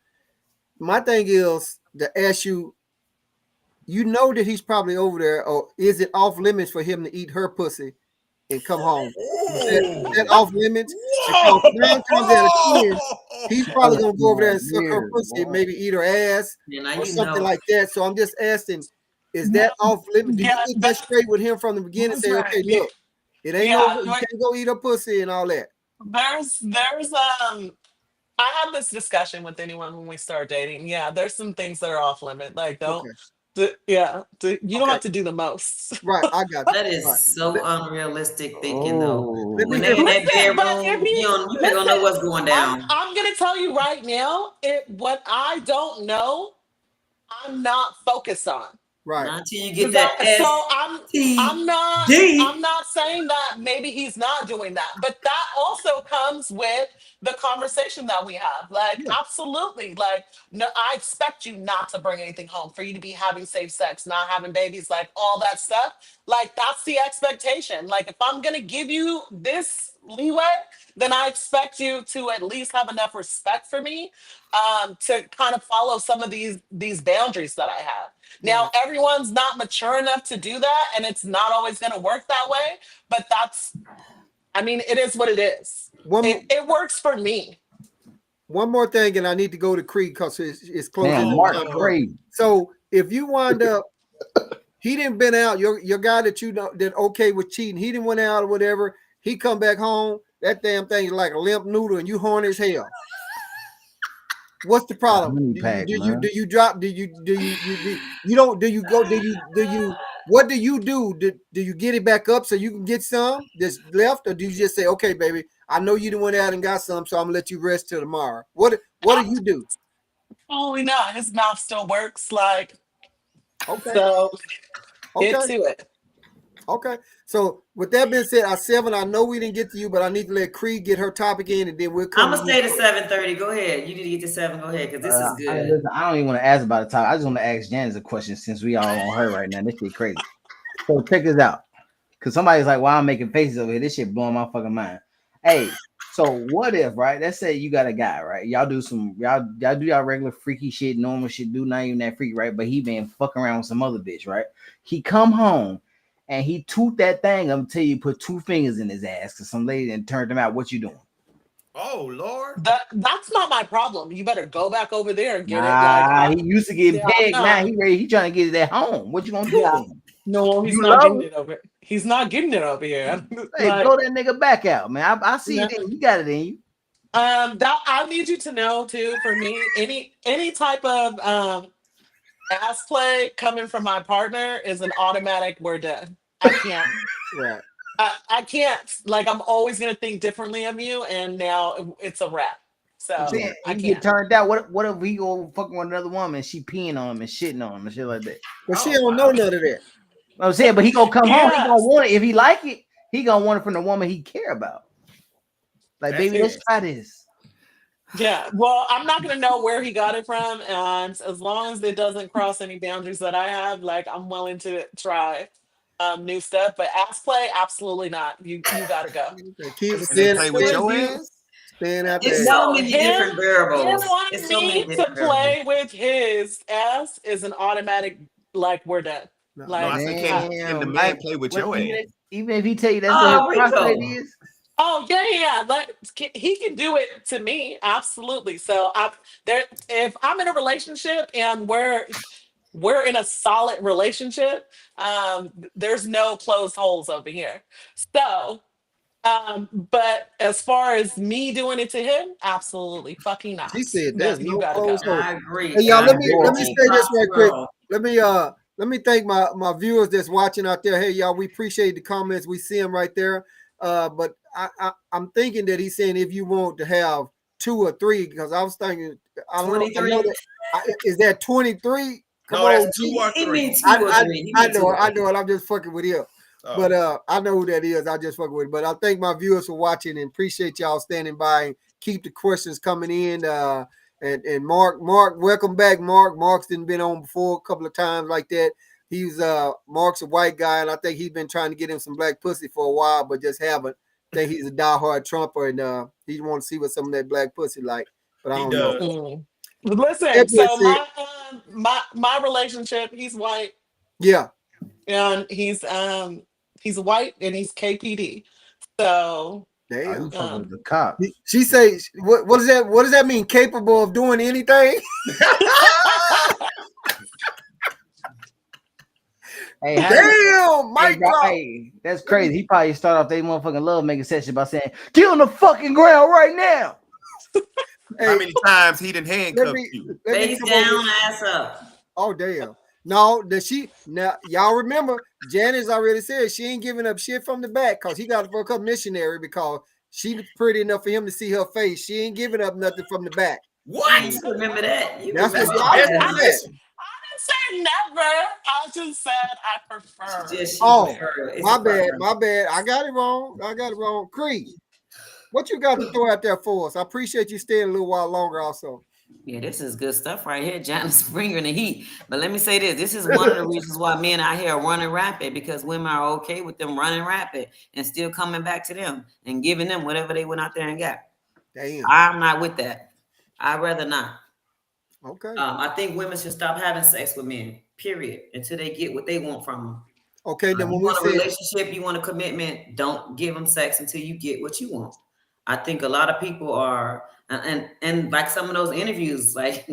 Speaker 1: my thing is to ask you, you know that he's probably over there, or is it off limits for him to eat her pussy and come home? Is that
Speaker 3: Ooh.
Speaker 1: off limits? Because nine times out of 10, he's
Speaker 4: That
Speaker 1: probably
Speaker 4: was
Speaker 1: gonna go over there
Speaker 4: smart.
Speaker 1: and suck her
Speaker 4: Weird,
Speaker 1: pussy and
Speaker 4: boy.
Speaker 1: maybe eat her ass
Speaker 2: Yeah, now
Speaker 1: or
Speaker 2: you
Speaker 1: something
Speaker 2: know.
Speaker 1: like that. So I'm just asking, is
Speaker 5: No,
Speaker 1: that off limit? Do you
Speaker 5: yeah,
Speaker 1: get that straight with him from the beginning?
Speaker 5: that's
Speaker 1: Say,
Speaker 5: right.
Speaker 1: okay, look, it ain't
Speaker 5: Yeah,
Speaker 1: no, you can't go eat her pussy and all that.
Speaker 5: there's I have this discussion with anyone when we start dating. Yeah, there's some things that are off limit. Like, don't,
Speaker 1: Okay,
Speaker 5: you don't
Speaker 1: okay,
Speaker 5: have to do the most.
Speaker 1: right. I got you.
Speaker 2: That
Speaker 1: Right.
Speaker 2: is so
Speaker 1: Let,
Speaker 2: unrealistic thinking, though.
Speaker 1: let me
Speaker 2: When
Speaker 4: Oh,
Speaker 1: hear
Speaker 2: they in
Speaker 1: from
Speaker 2: that
Speaker 5: Listen, but if
Speaker 2: bedroom,
Speaker 5: you
Speaker 2: you ain't gonna know
Speaker 5: listen,
Speaker 2: what's going
Speaker 5: I'm
Speaker 2: down.
Speaker 5: I'm gonna tell you right now, what I don't know, I'm not focused on.
Speaker 1: right.
Speaker 2: Not until you get
Speaker 5: Cause
Speaker 2: that
Speaker 5: so I'm not I'm
Speaker 2: STD.
Speaker 5: not saying that maybe he's not doing that, but that also comes with the conversation that we have. Like,
Speaker 1: Yeah,
Speaker 5: absolutely. Like, no, I expect you not to bring anything home, for you to be having safe sex, not having babies, like all that stuff. Like, that's the expectation. Like, if I'm gonna give you this leeway, then I expect you to at least have enough respect for me, to kind of follow some of these boundaries that I have. Now,
Speaker 1: right.
Speaker 5: everyone's not mature enough to do that, and it's not always going to work that way. But I mean, it is what it is.
Speaker 1: One
Speaker 5: It works for me.
Speaker 1: one more thing, and I need to go to Creed because it's closing
Speaker 4: damn,
Speaker 1: in
Speaker 4: Mark
Speaker 1: time up.
Speaker 3: Oh.
Speaker 4: crazy.
Speaker 1: So if you wind up, he didn't been out, your guy that you know that okay with cheating, he didn't went out or whatever. He come back home, that damn thing is like a limp noodle, and you horny as hell. What's the
Speaker 4: A
Speaker 1: problem?
Speaker 4: honey
Speaker 1: Do you
Speaker 4: pack,
Speaker 1: do you do
Speaker 4: man.
Speaker 1: you drop? You don't? Do you go? Do you? What do you do? Do you get it back up so you can get some that's left, or do you just say, okay, baby, I know you done went out and got some, so I'm gonna let you rest till tomorrow? What do you do?
Speaker 5: Probably not. His mouth still works. Like,
Speaker 1: Okay,
Speaker 5: so get
Speaker 1: okay,
Speaker 5: to it.
Speaker 1: okay. So with that being said, I know we didn't get to you, but I need to let Creed get her topic in, and then we'll
Speaker 2: I'm
Speaker 1: come to
Speaker 2: gonna
Speaker 1: you.
Speaker 2: stay to 7:30. Go ahead. You need to get to 7. Go ahead, because this is good.
Speaker 4: Listen, I don't even want to ask about the topic. I just want to ask Janice a question since we all on her right now. This shit crazy. So check this out. Cause somebody's like, "Why I'm making faces over here? This shit blowing my fucking mind." Hey, so what if, right? Let's say you got a guy, right? Y'all do y'all regular freaky shit, normal shit, do not even that freaky, right? But he been fucking around with some other bitch, right? He come home and he toot that thing up until you put 2 fingers in his ass because some lady and turned him out. What you doing?
Speaker 3: Oh Lord.
Speaker 5: That's not my problem. You better go back over there and get it. Like,
Speaker 4: Nah, he used to getting
Speaker 5: yeah, I'm
Speaker 4: pegged. Now
Speaker 5: not.
Speaker 4: he ready. He trying to get it at home. What you gonna do
Speaker 5: Yeah,
Speaker 4: with him?
Speaker 5: No, he's
Speaker 4: You
Speaker 5: not
Speaker 4: love
Speaker 5: getting
Speaker 4: him?
Speaker 5: it over. He's not getting it over here.
Speaker 4: Hey,
Speaker 5: Like,
Speaker 4: blow that nigga back out, man. I see
Speaker 5: no.
Speaker 4: it in you. You got it in you.
Speaker 5: That I need you to know too. For me, any type of ass play coming from my partner is an automatic. We're done. I can't.
Speaker 1: Right.
Speaker 5: I can't. Like, I'm always gonna think differently of you, and now it's a wrap.
Speaker 4: I'm
Speaker 5: So
Speaker 4: saying
Speaker 5: I
Speaker 4: he get
Speaker 5: can't.
Speaker 4: turned out. What if he go fucking with another woman? She peeing on him and shitting on him and shit like that.
Speaker 1: But she
Speaker 2: Oh
Speaker 1: don't know
Speaker 2: wow.
Speaker 1: none of that.
Speaker 4: I'm saying, but he gonna come home. He gonna
Speaker 5: Yes.
Speaker 4: want it if he like it. He gonna want it from the woman he care about. Like,
Speaker 3: That's
Speaker 4: baby, let's
Speaker 3: it.
Speaker 4: try this.
Speaker 5: Yeah. Well, I'm not gonna know where he got it from, and as long as it doesn't cross any boundaries that I have, like, I'm willing to try new stuff. But ass play, absolutely not. You gotta go.
Speaker 1: Okay, keep
Speaker 5: It's,
Speaker 3: And they
Speaker 1: staying,
Speaker 5: it's
Speaker 3: play with
Speaker 5: still
Speaker 1: staying,
Speaker 5: a
Speaker 3: your
Speaker 5: you.
Speaker 3: ass.
Speaker 1: staying out
Speaker 2: It's
Speaker 1: there.
Speaker 2: so
Speaker 5: No,
Speaker 2: many different
Speaker 5: him
Speaker 2: variables.
Speaker 5: wanting
Speaker 2: It's so many
Speaker 5: me to
Speaker 2: different variables.
Speaker 5: play with his ass is an automatic, like, we're done.
Speaker 1: No,
Speaker 3: No, I
Speaker 5: Like,
Speaker 3: say, can the
Speaker 4: Damn,
Speaker 3: man
Speaker 4: like,
Speaker 3: play with
Speaker 4: what,
Speaker 3: your ass?
Speaker 4: even if he tell you that's what his
Speaker 2: Oh,
Speaker 4: prostate
Speaker 2: Rico.
Speaker 4: is.
Speaker 5: oh yeah, yeah, yeah. Like, he can do it to me, absolutely. So I there, if I'm in a relationship and we're in a solid relationship, there's no closed holes over here. So, but as far as me doing it to him, absolutely fucking
Speaker 1: she
Speaker 5: not.
Speaker 1: said
Speaker 5: No,
Speaker 1: there's
Speaker 5: you
Speaker 1: no
Speaker 5: gotta
Speaker 1: closed
Speaker 5: go.
Speaker 1: hole.
Speaker 2: I agree.
Speaker 1: Hey y'all,
Speaker 2: I
Speaker 4: Open
Speaker 1: let
Speaker 2: agree.
Speaker 1: me
Speaker 4: door.
Speaker 1: say this
Speaker 2: Across the
Speaker 1: right quick.
Speaker 2: world.
Speaker 1: Let me thank my viewers that's watching out there. Hey y'all, we appreciate the comments. We see them right there. But I'm thinking that he's saying if you want to have two or three, because I was thinking I don't know. I know
Speaker 2: 23.
Speaker 1: that is that 23. Come
Speaker 3: No, that's
Speaker 1: on,
Speaker 3: two
Speaker 1: G.
Speaker 3: or
Speaker 2: He
Speaker 3: three.
Speaker 2: mean two or three. He mean two or
Speaker 1: I
Speaker 2: three.
Speaker 1: know it. I'm just fucking with him.
Speaker 3: Oh,
Speaker 1: But I know who that is. I just fucking with him. But I thank my viewers for watching and appreciate y'all standing by and keep the questions coming in. And Mark, welcome back, Mark. Mark's been on before a couple of times like that. He's Mark's a white guy, and I think he's been trying to get him some black pussy for a while, but just haven't. Think he's a diehard Trumper, and he want to see what some of that black pussy like. But I
Speaker 3: he
Speaker 1: don't know.
Speaker 3: does.
Speaker 5: Mm. Listen,
Speaker 1: That being
Speaker 5: so
Speaker 1: said,
Speaker 5: my relationship, he's white
Speaker 1: yeah,
Speaker 5: and he's white and he's KPD. So
Speaker 4: Oh, you
Speaker 1: damn.
Speaker 4: fucking with
Speaker 5: um
Speaker 4: the cops.
Speaker 1: She say, what does that? What does that mean? Capable of doing anything?
Speaker 4: Hey, how
Speaker 1: Damn,
Speaker 4: hey,
Speaker 1: mic
Speaker 4: bro,
Speaker 1: drop.
Speaker 4: hey, that's crazy. He probably start off their motherfucking love making session by saying, "Get on the fucking ground right now."
Speaker 3: How
Speaker 1: Hey,
Speaker 3: many times he done
Speaker 1: let
Speaker 3: handcuffed
Speaker 1: me
Speaker 3: you?
Speaker 1: let me
Speaker 2: Face
Speaker 1: come over.
Speaker 2: down, ass up.
Speaker 1: Oh damn. No, does she now y'all remember Janice already said she ain't giving up shit from the back because he got to fuck up missionary because she pretty enough for him to see her face. She ain't giving up nothing from the back.
Speaker 2: See,
Speaker 3: What?
Speaker 2: you remember that. You
Speaker 1: That's what
Speaker 2: remember
Speaker 3: That's the
Speaker 1: y'all
Speaker 2: that.
Speaker 3: definition.
Speaker 1: remember
Speaker 5: I
Speaker 1: that.
Speaker 5: didn't say never. I just said I
Speaker 2: She
Speaker 5: prefer.
Speaker 2: just she
Speaker 1: Oh,
Speaker 2: prefer it's a
Speaker 1: my bad,
Speaker 2: preference.
Speaker 1: my bad. I got it wrong. I got it wrong. Cree, what you got to throw out there for us? I appreciate you staying a little while longer also.
Speaker 2: Yeah, this is good stuff right here. Janice bringing the heat. But let me say this. This is one of the reasons why men out here are running rapid because women are okay with them running rapid and still coming back to them and giving them whatever they went out there and got.
Speaker 1: Damn.
Speaker 2: I'm not with that. I'd rather not.
Speaker 1: Okay.
Speaker 2: I think women should stop having sex with men, period, until they get what they want from them.
Speaker 1: Okay, then
Speaker 2: You
Speaker 1: when we
Speaker 2: want a
Speaker 1: said
Speaker 2: relationship, you want a commitment, don't give them sex until you get what you want. I think a lot of people are, and like some of those interviews, like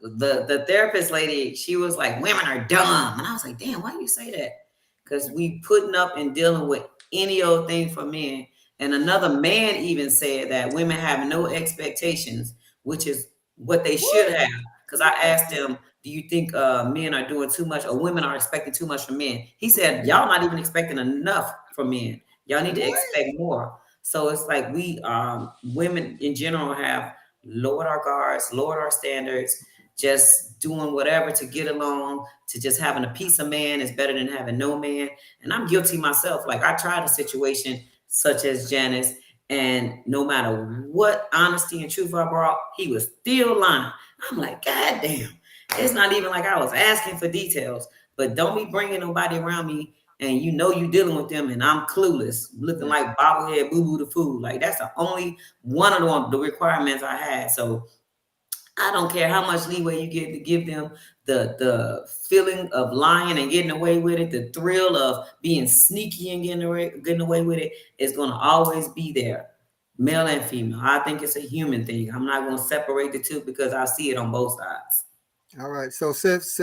Speaker 2: the therapist lady, she was like, women are dumb. And I was like, damn, why do you say that? Because we putting up and dealing with any old thing for men. And another man even said that women have no expectations, which is what they should have. Because I asked him, do you think men are doing too much or women are expecting too much from men? He said, y'all not even expecting enough from men. Y'all need to
Speaker 1: what?
Speaker 2: expect more. So it's like we women in general have lowered our guards, lowered our standards, just doing whatever to get along, to just having a piece of man is better than having no man. And I'm guilty myself. Like I tried a situation such as Janice, and no matter what honesty and truth I brought, he was still lying. I'm like, God damn. It's not even like I was asking for details, but don't be bringing nobody around me and you know you dealing with them and I'm clueless, looking like bobblehead boo boo the fool. Like that's the only one of the requirements I had. So I don't care how much leeway you get to give them the feeling of lying and getting away with it, the thrill of being sneaky and getting away with it is going to always be there, male and female. I think it's a human thing. I'm not going to separate the two because I see it on both sides.
Speaker 1: All right, so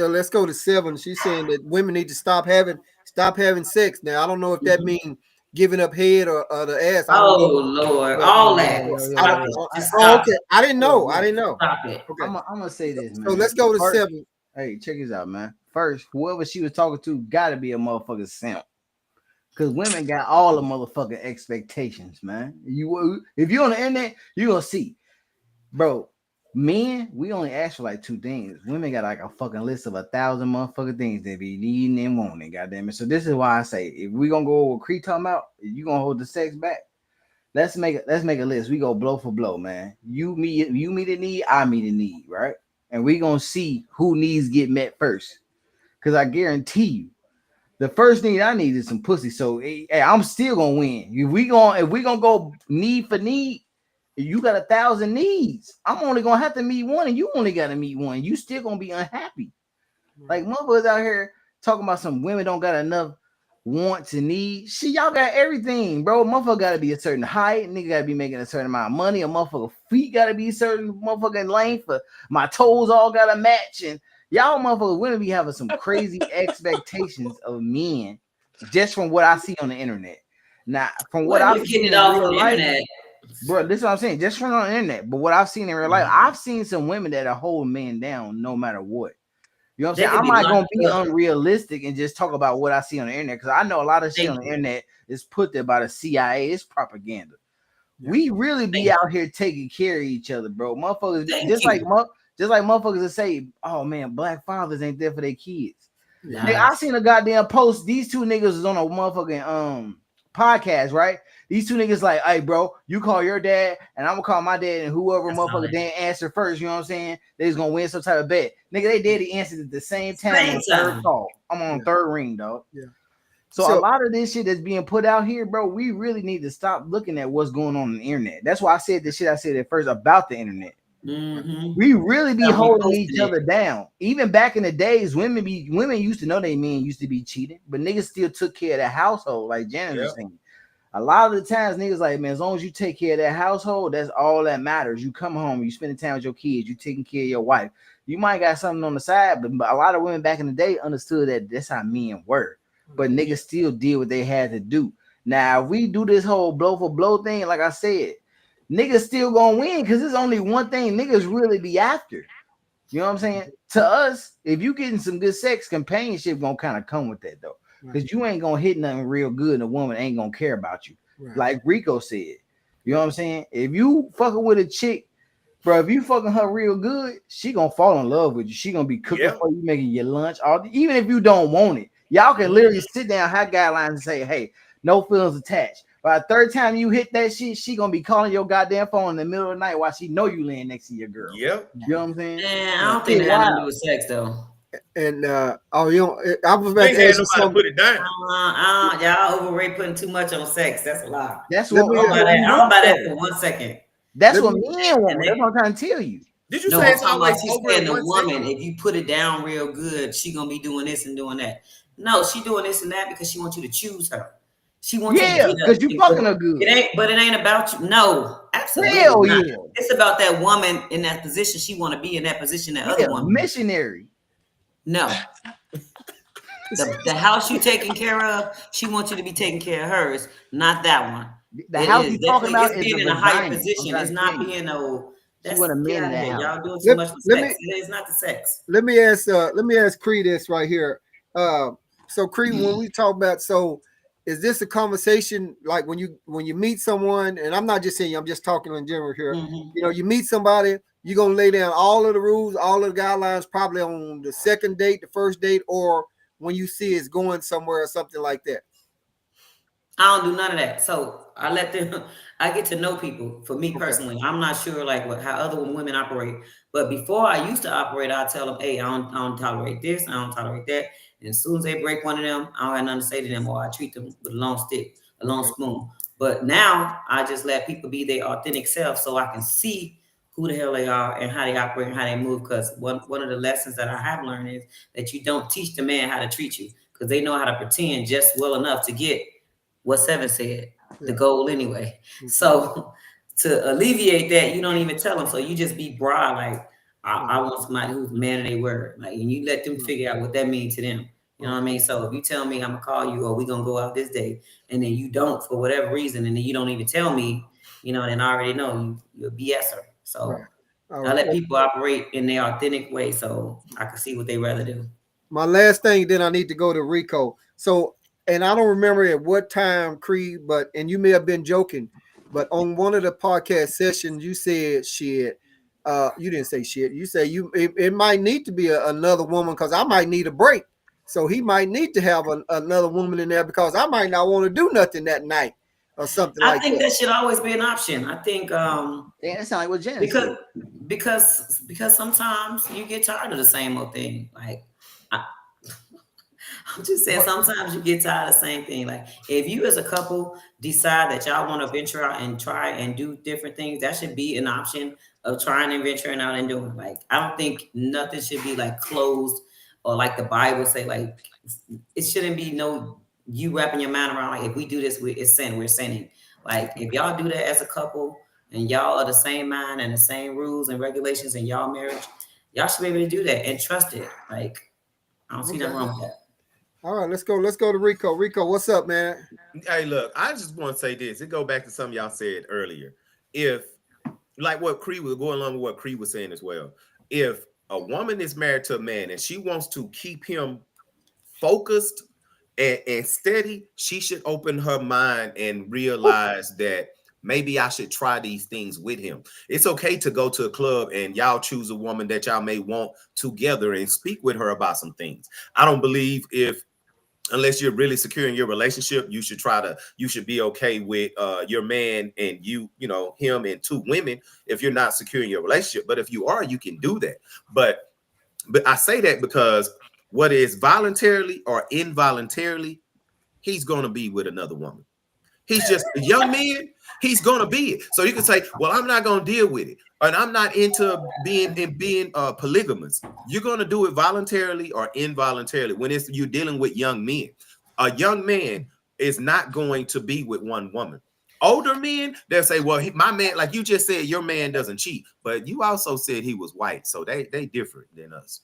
Speaker 1: let's go to 7. She's saying that women need to stop having stop having sex. Now I don't know if that
Speaker 2: Mhm.
Speaker 1: means giving up head or the ass. I don't know.
Speaker 2: Oh Lord,
Speaker 1: But
Speaker 2: all
Speaker 4: Yo,
Speaker 2: that.
Speaker 4: yo, yo,
Speaker 1: I
Speaker 4: yo,
Speaker 1: don't.
Speaker 2: Stop it.
Speaker 4: yo.
Speaker 2: Just
Speaker 1: Oh,
Speaker 2: stop
Speaker 1: okay.
Speaker 2: it.
Speaker 1: I didn't know. I
Speaker 4: Look,
Speaker 1: didn't know.
Speaker 2: Stop it.
Speaker 1: Okay.
Speaker 4: I'm gonna say this,
Speaker 1: So
Speaker 4: man.
Speaker 1: let's go to
Speaker 4: First,
Speaker 1: 7.
Speaker 4: hey, check this out, man. First, whoever she was talking to gotta be a motherfucking simp. Cause women got all the motherfucking expectations, man. If you're on the internet, you gonna see, bro. Men, we only ask for like 2 things. Women got like a fucking list of 1,000 motherfucking things they be needing and wanting. Goddamn it! So this is why I say, if we gonna go over Cree talking about, if you gonna hold the sex back. Let's make a list. We go blow for blow, man. You meet a need, I meet a need, right? And we gonna see who needs get met first. Cause I guarantee you, the first thing I need is some pussy. So hey, I'm still gonna win. If we gonna go need for need, you got 1,000 needs. I'm only gonna have to meet one, and you only gotta meet one. You still gonna be unhappy. Like motherfuckers out here talking about some women don't got enough wants and needs. Shit, y'all got everything, bro. Motherfucker gotta be a certain height, nigga gotta be making a certain amount of money, a motherfucker feet gotta be a certain motherfucking length, my toes all gotta match, and y'all motherfuckers women be having some crazy expectations of men just from what I see on the internet. Now, from what I've
Speaker 2: Women
Speaker 4: seen
Speaker 2: getting it
Speaker 4: in
Speaker 2: all from
Speaker 4: real
Speaker 2: the
Speaker 4: life,
Speaker 2: internet.
Speaker 4: bro, this is what I'm saying, just from on the internet. But what I've seen in real life, I've seen some women that are hold men down no matter what. You know what I'm
Speaker 2: They
Speaker 4: saying?
Speaker 2: could
Speaker 4: I'm
Speaker 2: be
Speaker 4: not
Speaker 2: lucky.
Speaker 4: gonna be unrealistic and just talk about what I see on the internet because I know a lot of shit
Speaker 2: Thank
Speaker 4: on the
Speaker 2: you.
Speaker 4: internet is put there by the CIA. It's propaganda.
Speaker 1: Yeah.
Speaker 4: We really be
Speaker 2: Thank
Speaker 4: out here taking care of each other, bro. Motherfuckers,
Speaker 2: Thank
Speaker 4: just like
Speaker 2: you.
Speaker 4: motherfuckers that say, "Oh man, black fathers ain't there for their kids."
Speaker 1: Yeah.
Speaker 4: Nigga,
Speaker 2: Nah.
Speaker 4: I seen a goddamn post. These two niggas was on a motherfucking podcast, right? These two niggas like, hey, bro, you call your dad, and I'm gonna call my dad, and whoever
Speaker 2: That's all
Speaker 4: motherfucker
Speaker 2: that.
Speaker 4: didn't answer first, you know what I'm saying? They's gonna win some type of bet. Nigga, they did the answer at the same time
Speaker 2: Same
Speaker 4: on third
Speaker 2: time.
Speaker 4: call. I'm on
Speaker 1: Yeah.
Speaker 4: third ring, dog.
Speaker 1: Yeah.
Speaker 4: So a
Speaker 1: So
Speaker 4: lot of this shit that's being put out here, bro, we really need to stop looking at what's going on the internet. That's why I said the shit I said at first about the internet.
Speaker 2: Mm-hmm.
Speaker 4: We really be
Speaker 2: Don't be
Speaker 4: holding
Speaker 2: posting
Speaker 4: each
Speaker 2: it.
Speaker 4: other down. Even back in the days, women used to know they men used to be cheating, but niggas still took care of the household, like Janet
Speaker 3: Yep.
Speaker 4: was saying. A lot of the times, niggas like, man, as long as you take care of that household, that's all that matters. You come home, you spending time with your kids, you taking care of your wife. You might got something on the side, but a lot of women back in the day understood that that's how men were. But niggas still did what they had to do. Now, if we do this whole blow for blow thing, like I said, niggas still gonna win because there's only one thing niggas really be after. You know what I'm saying? To us, if you getting some good sex, companionship gonna kind of come with that though.
Speaker 1: right,
Speaker 4: Because you ain't gonna hit nothing real good and a woman ain't gonna care about you.
Speaker 1: right.
Speaker 4: Like Rico said. You know what I'm saying? If you fucking with a chick, bro, if you fucking her real good, she gonna fall in love with you. She gonna be cooking
Speaker 3: Yep.
Speaker 4: for you, making your lunch, all even if you don't want it. Y'all can literally sit down, have guidelines, and say, hey, no feelings attached. By the third time you hit that shit, she gonna be calling your goddamn phone in the middle of the night while she know you laying next to your girl.
Speaker 3: Yep.
Speaker 4: You know what I'm saying?
Speaker 2: Man, I
Speaker 1: Yeah.
Speaker 2: don't think
Speaker 4: Shit
Speaker 2: that got nothing to
Speaker 4: wild.
Speaker 2: do with sex though.
Speaker 1: And oh, you know, I was
Speaker 3: You
Speaker 1: about
Speaker 3: ain't
Speaker 1: to
Speaker 3: had
Speaker 1: ask you
Speaker 3: nobody
Speaker 1: something.
Speaker 3: put it down.
Speaker 2: Y'all overrate putting too much on sex. That's a lie.
Speaker 4: That's
Speaker 1: Let
Speaker 4: what
Speaker 1: me
Speaker 2: I don't buy that.
Speaker 4: we
Speaker 2: I don't
Speaker 4: want
Speaker 2: buy that
Speaker 4: though.
Speaker 2: for 1 second.
Speaker 4: That's
Speaker 1: let
Speaker 4: what
Speaker 1: me
Speaker 4: men
Speaker 2: And
Speaker 4: want. That's
Speaker 2: they,
Speaker 4: what I'm trying to tell you.
Speaker 3: Did you
Speaker 2: no,
Speaker 3: say
Speaker 2: I'm
Speaker 3: it's
Speaker 2: talking about
Speaker 3: always
Speaker 2: she's
Speaker 3: over
Speaker 2: saying
Speaker 3: in
Speaker 2: the
Speaker 3: 1 second?
Speaker 2: woman, if you put it down real good, she gonna be doing this and doing that. No, she doing this and that because she wants you to choose her. She wants you to
Speaker 4: Yeah,
Speaker 2: get up
Speaker 4: because you
Speaker 2: and
Speaker 4: fucking
Speaker 2: go.
Speaker 4: her good.
Speaker 2: But it ain't about you. No, absolutely
Speaker 4: Hell
Speaker 2: not.
Speaker 4: yeah.
Speaker 2: It's about that woman in that position. She want to be in that position, that other
Speaker 4: Yeah,
Speaker 2: woman.
Speaker 4: missionary.
Speaker 2: No. The house you taking care of, she wants you to be taking care of hers, not that one.
Speaker 4: The
Speaker 2: It
Speaker 4: house
Speaker 2: is
Speaker 4: you talking
Speaker 2: definitely,
Speaker 4: about
Speaker 2: it's
Speaker 4: is the
Speaker 2: being in a higher
Speaker 4: vagina. I'm
Speaker 2: position.
Speaker 4: trying
Speaker 2: It's
Speaker 4: to tell
Speaker 2: not
Speaker 4: you.
Speaker 2: being no,
Speaker 4: She
Speaker 2: that's,
Speaker 4: want a
Speaker 2: get
Speaker 4: man in
Speaker 2: out of
Speaker 4: that
Speaker 2: here.
Speaker 4: house.
Speaker 2: Y'all doing too
Speaker 1: let
Speaker 2: much for
Speaker 1: let
Speaker 2: sex.
Speaker 1: me
Speaker 2: It is not the sex.
Speaker 1: let me ask Cree this right here. Uh, so Cree, when we talk about, so is this a conversation like when you meet someone, and I'm not just saying, I'm just talking in general here.
Speaker 2: Mm-hmm.
Speaker 1: You know, you meet somebody, you're gonna lay down all of the rules, all of the guidelines, probably on the second date, the first date, or when you see it's going somewhere or something like that.
Speaker 2: I don't do none of that. So I let them. I get to know people. For me
Speaker 1: Okay.
Speaker 2: personally, I'm not sure like how other women operate. But before I used to operate, I tell them, "Hey, I don't tolerate this. I don't tolerate that." And as soon as they break one of them, I don't have nothing to say to them, or I treat them with a long stick, a long
Speaker 1: Okay.
Speaker 2: spoon. But now I just let people be their authentic self, so I can see who the hell they are and how they operate and how they move. Because one of the lessons that I have learned is that you don't teach the man how to treat you, because they know how to pretend just well enough to get what Seven said, the
Speaker 1: Yeah.
Speaker 2: goal anyway.
Speaker 1: Okay.
Speaker 2: So to alleviate that, you don't even tell them. So you just be broad, like, I
Speaker 1: Right.
Speaker 2: want somebody who's a man of their word. Like, and you let them
Speaker 1: Right.
Speaker 2: figure out what that means to them. You know what I mean? So if you tell me I'm gonna call you or we gonna go out this day, and then you don't for whatever reason, and then you don't even tell me, then I already know you're a BSer. So
Speaker 1: Right. All
Speaker 2: I
Speaker 1: right.
Speaker 2: let
Speaker 1: Well,
Speaker 2: people operate in their authentic way, so I can see what they rather do.
Speaker 1: my last thing, then I need to go to Rico. So, and I don't remember at what time, Creed, and you may have been joking, but on one of the podcast sessions, you said shit. You didn't say shit. You say it might need to be another woman because I might need a break. So he might need to have another woman in there because I might not want to do nothing that night or something
Speaker 2: I
Speaker 1: like
Speaker 2: think
Speaker 1: that.
Speaker 2: that should always be an option. I think
Speaker 4: Yeah, that sound like what Janice
Speaker 2: because
Speaker 4: said.
Speaker 2: because sometimes you get tired of the same old thing. Like I, I'm just saying, sometimes you get tired of the same thing. Like if you as a couple decide that y'all want to venture out and try and do different things, that should be an option of trying and venturing out and doing. Like I don't think nothing should be like closed or like the Bible say. Like it shouldn't be no you wrapping your mind around like if we do this, it's sin. We're sinning. Like if y'all do that as a couple and y'all are the same mind and the same rules and regulations in y'all marriage, y'all should be able to do that and trust it. Like I don't see
Speaker 1: Okay.
Speaker 2: nothing wrong with that.
Speaker 1: All right, let's go. Let's go to Rico. Rico, what's up, man?
Speaker 3: Hey, look, I just want to say this. It go back to something y'all said earlier. If, like what Cree was going along with what Cree was saying as well. If a woman is married to a man and she wants to keep him focused and steady, she should open her mind and realize that maybe I should try these things with him. It's okay to go to a club and y'all choose a woman that y'all may want together and speak with her about some things. I don't believe unless you're really secure in your relationship, you should be okay with your man and him and two women if you're not secure in your relationship. But if you are, you can do that. But I say that because what is voluntarily or involuntarily, he's going to be with another woman. He's just a young man. He's going to be it. So you can say, well, I'm not going to deal with it. And I'm not into being polygamous. You're going to do it voluntarily or involuntarily when you're dealing with young men. A young man is not going to be with one woman. Older men, they'll say, well, my man, like you just said, your man doesn't cheat, but you also said he was white, so they different than us.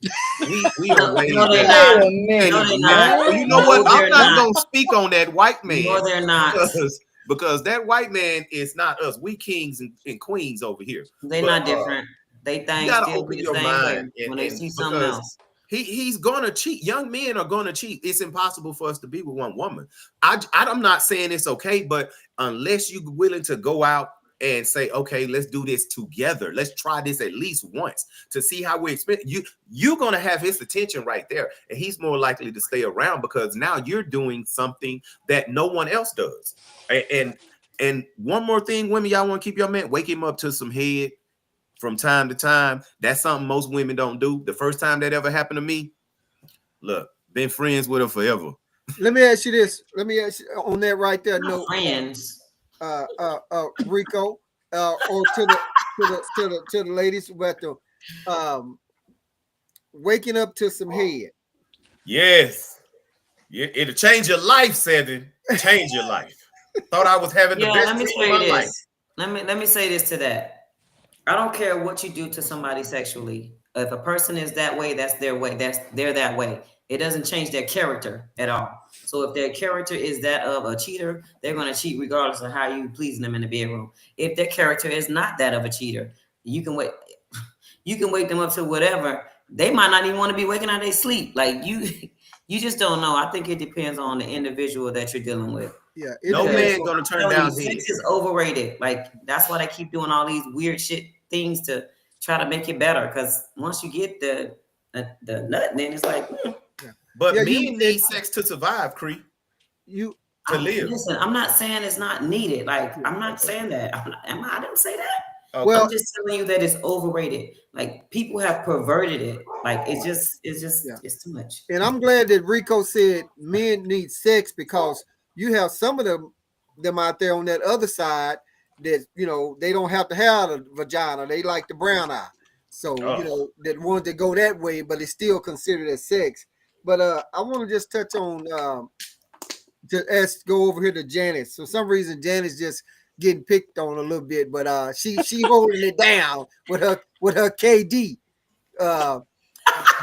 Speaker 3: We are way
Speaker 2: No, they're
Speaker 3: better.
Speaker 2: not.
Speaker 4: Wait a minute,
Speaker 2: No, they're
Speaker 3: Man,
Speaker 2: not.
Speaker 3: well, you know
Speaker 2: No,
Speaker 3: what? I'm
Speaker 2: they're
Speaker 3: not
Speaker 2: not.
Speaker 3: gonna speak on that white man
Speaker 2: No, they're not.
Speaker 3: because that white man is not us. We kings and queens over here.
Speaker 2: They're
Speaker 3: But
Speaker 2: not different. They
Speaker 3: you
Speaker 2: things
Speaker 3: gotta
Speaker 2: still
Speaker 3: open
Speaker 2: be the
Speaker 3: your
Speaker 2: same way
Speaker 3: mind
Speaker 2: when they
Speaker 3: and
Speaker 2: see something
Speaker 3: because
Speaker 2: else.
Speaker 3: he's gonna cheat. Young men are gonna cheat. It's impossible for us to be with one woman. I'm not saying it's okay, but unless you're willing to go out and say, okay, let's do this together. Let's try this at least once to see how we expect you're gonna have his attention right there, and he's more likely to stay around because now you're doing something that no one else does. And one more thing, women, y'all want to keep your man, wake him up to some head from time to time. That's something most women don't do. The first time that ever happened to me, look, been friends with her forever.
Speaker 1: Let me ask you this. Let me ask you on that right there.
Speaker 2: Not
Speaker 1: No,
Speaker 2: friends.
Speaker 1: Rico, or to the ladies about the waking up to some head.
Speaker 3: Yes. Yeah, it'll change your life, Seven. Change your life. Thought I was having the
Speaker 2: Yeah,
Speaker 3: best
Speaker 2: let me
Speaker 3: dream of
Speaker 2: say
Speaker 3: my life.
Speaker 2: this. Let me say this to that. I don't care what you do to somebody sexually. If a person is that way, that's their way. They're that way. It doesn't change their character at all. So if their character is that of a cheater, they're going to cheat regardless of how you pleasing them in the bedroom. If their character is not that of a cheater, you can wait. You can wake them up to whatever. They might not even want to be waking out of their sleep. Like you just don't know. I think it depends on the individual that you're dealing with.
Speaker 1: Yeah, it
Speaker 3: No
Speaker 1: depends.
Speaker 3: man gonna turn
Speaker 2: Telling
Speaker 3: down
Speaker 2: you,
Speaker 3: head.
Speaker 2: sex is overrated. Like that's why they keep doing all these weird shit things to try to make it better. Because once you get the nut, then it's like
Speaker 3: But
Speaker 1: Yeah,
Speaker 3: men need sex to survive, Cree,
Speaker 1: you
Speaker 3: to live.
Speaker 2: listen. I'm not saying it's not needed. Like I'm not saying that. I didn't say that.
Speaker 3: Okay.
Speaker 1: well,
Speaker 2: I'm just telling you that it's overrated. Like people have perverted it. Like
Speaker 1: yeah.
Speaker 2: it's too much.
Speaker 1: And I'm glad that Rico said men need sex because you have some of them out there on that other side that they don't have to have a vagina. They like the brown eye. So that ones that go that way, but it's still considered as sex. But I want to just touch on go over here to Janice. For some reason, Janice just getting picked on a little bit, but she holding it down with her KD.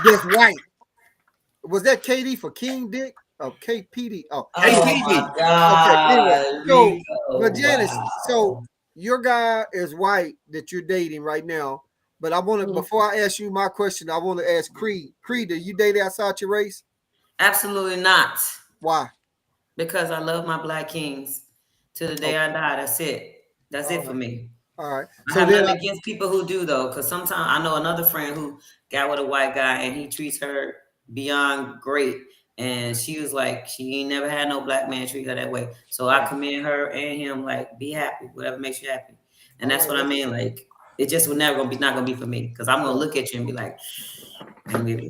Speaker 1: Just white. Was that KD for King Dick? Oh, KPD. Oh,
Speaker 2: Oh
Speaker 1: KD.
Speaker 3: KPD.
Speaker 2: my
Speaker 1: Okay. Anyway,
Speaker 2: God,
Speaker 1: so but
Speaker 2: Rico!
Speaker 1: Janice, so
Speaker 2: Wow.
Speaker 1: your guy is white that you're dating right now. But I want to
Speaker 5: Mhm.
Speaker 1: before I ask you my question, I want to ask Creed. Creed, do you date outside your race?
Speaker 2: Absolutely not.
Speaker 1: Why?
Speaker 2: Because I love my black kings to the day
Speaker 1: Okay.
Speaker 2: I die. That's it. That's
Speaker 1: All
Speaker 2: it for
Speaker 1: right.
Speaker 2: me.
Speaker 1: All right.
Speaker 2: I
Speaker 1: So
Speaker 2: have
Speaker 1: then
Speaker 2: nothing against people who do though, because sometimes I know another friend who got with a white guy and he treats her beyond great. And she was like, she ain't never had no black man treat her that way. So I commend her and him, like, be happy, whatever makes you happy. And
Speaker 1: all
Speaker 2: that's
Speaker 1: right.
Speaker 2: what I mean. Like, it just would never gonna be not gonna be for me. Because I'm gonna
Speaker 1: Right.
Speaker 2: look at you and be like, and maybe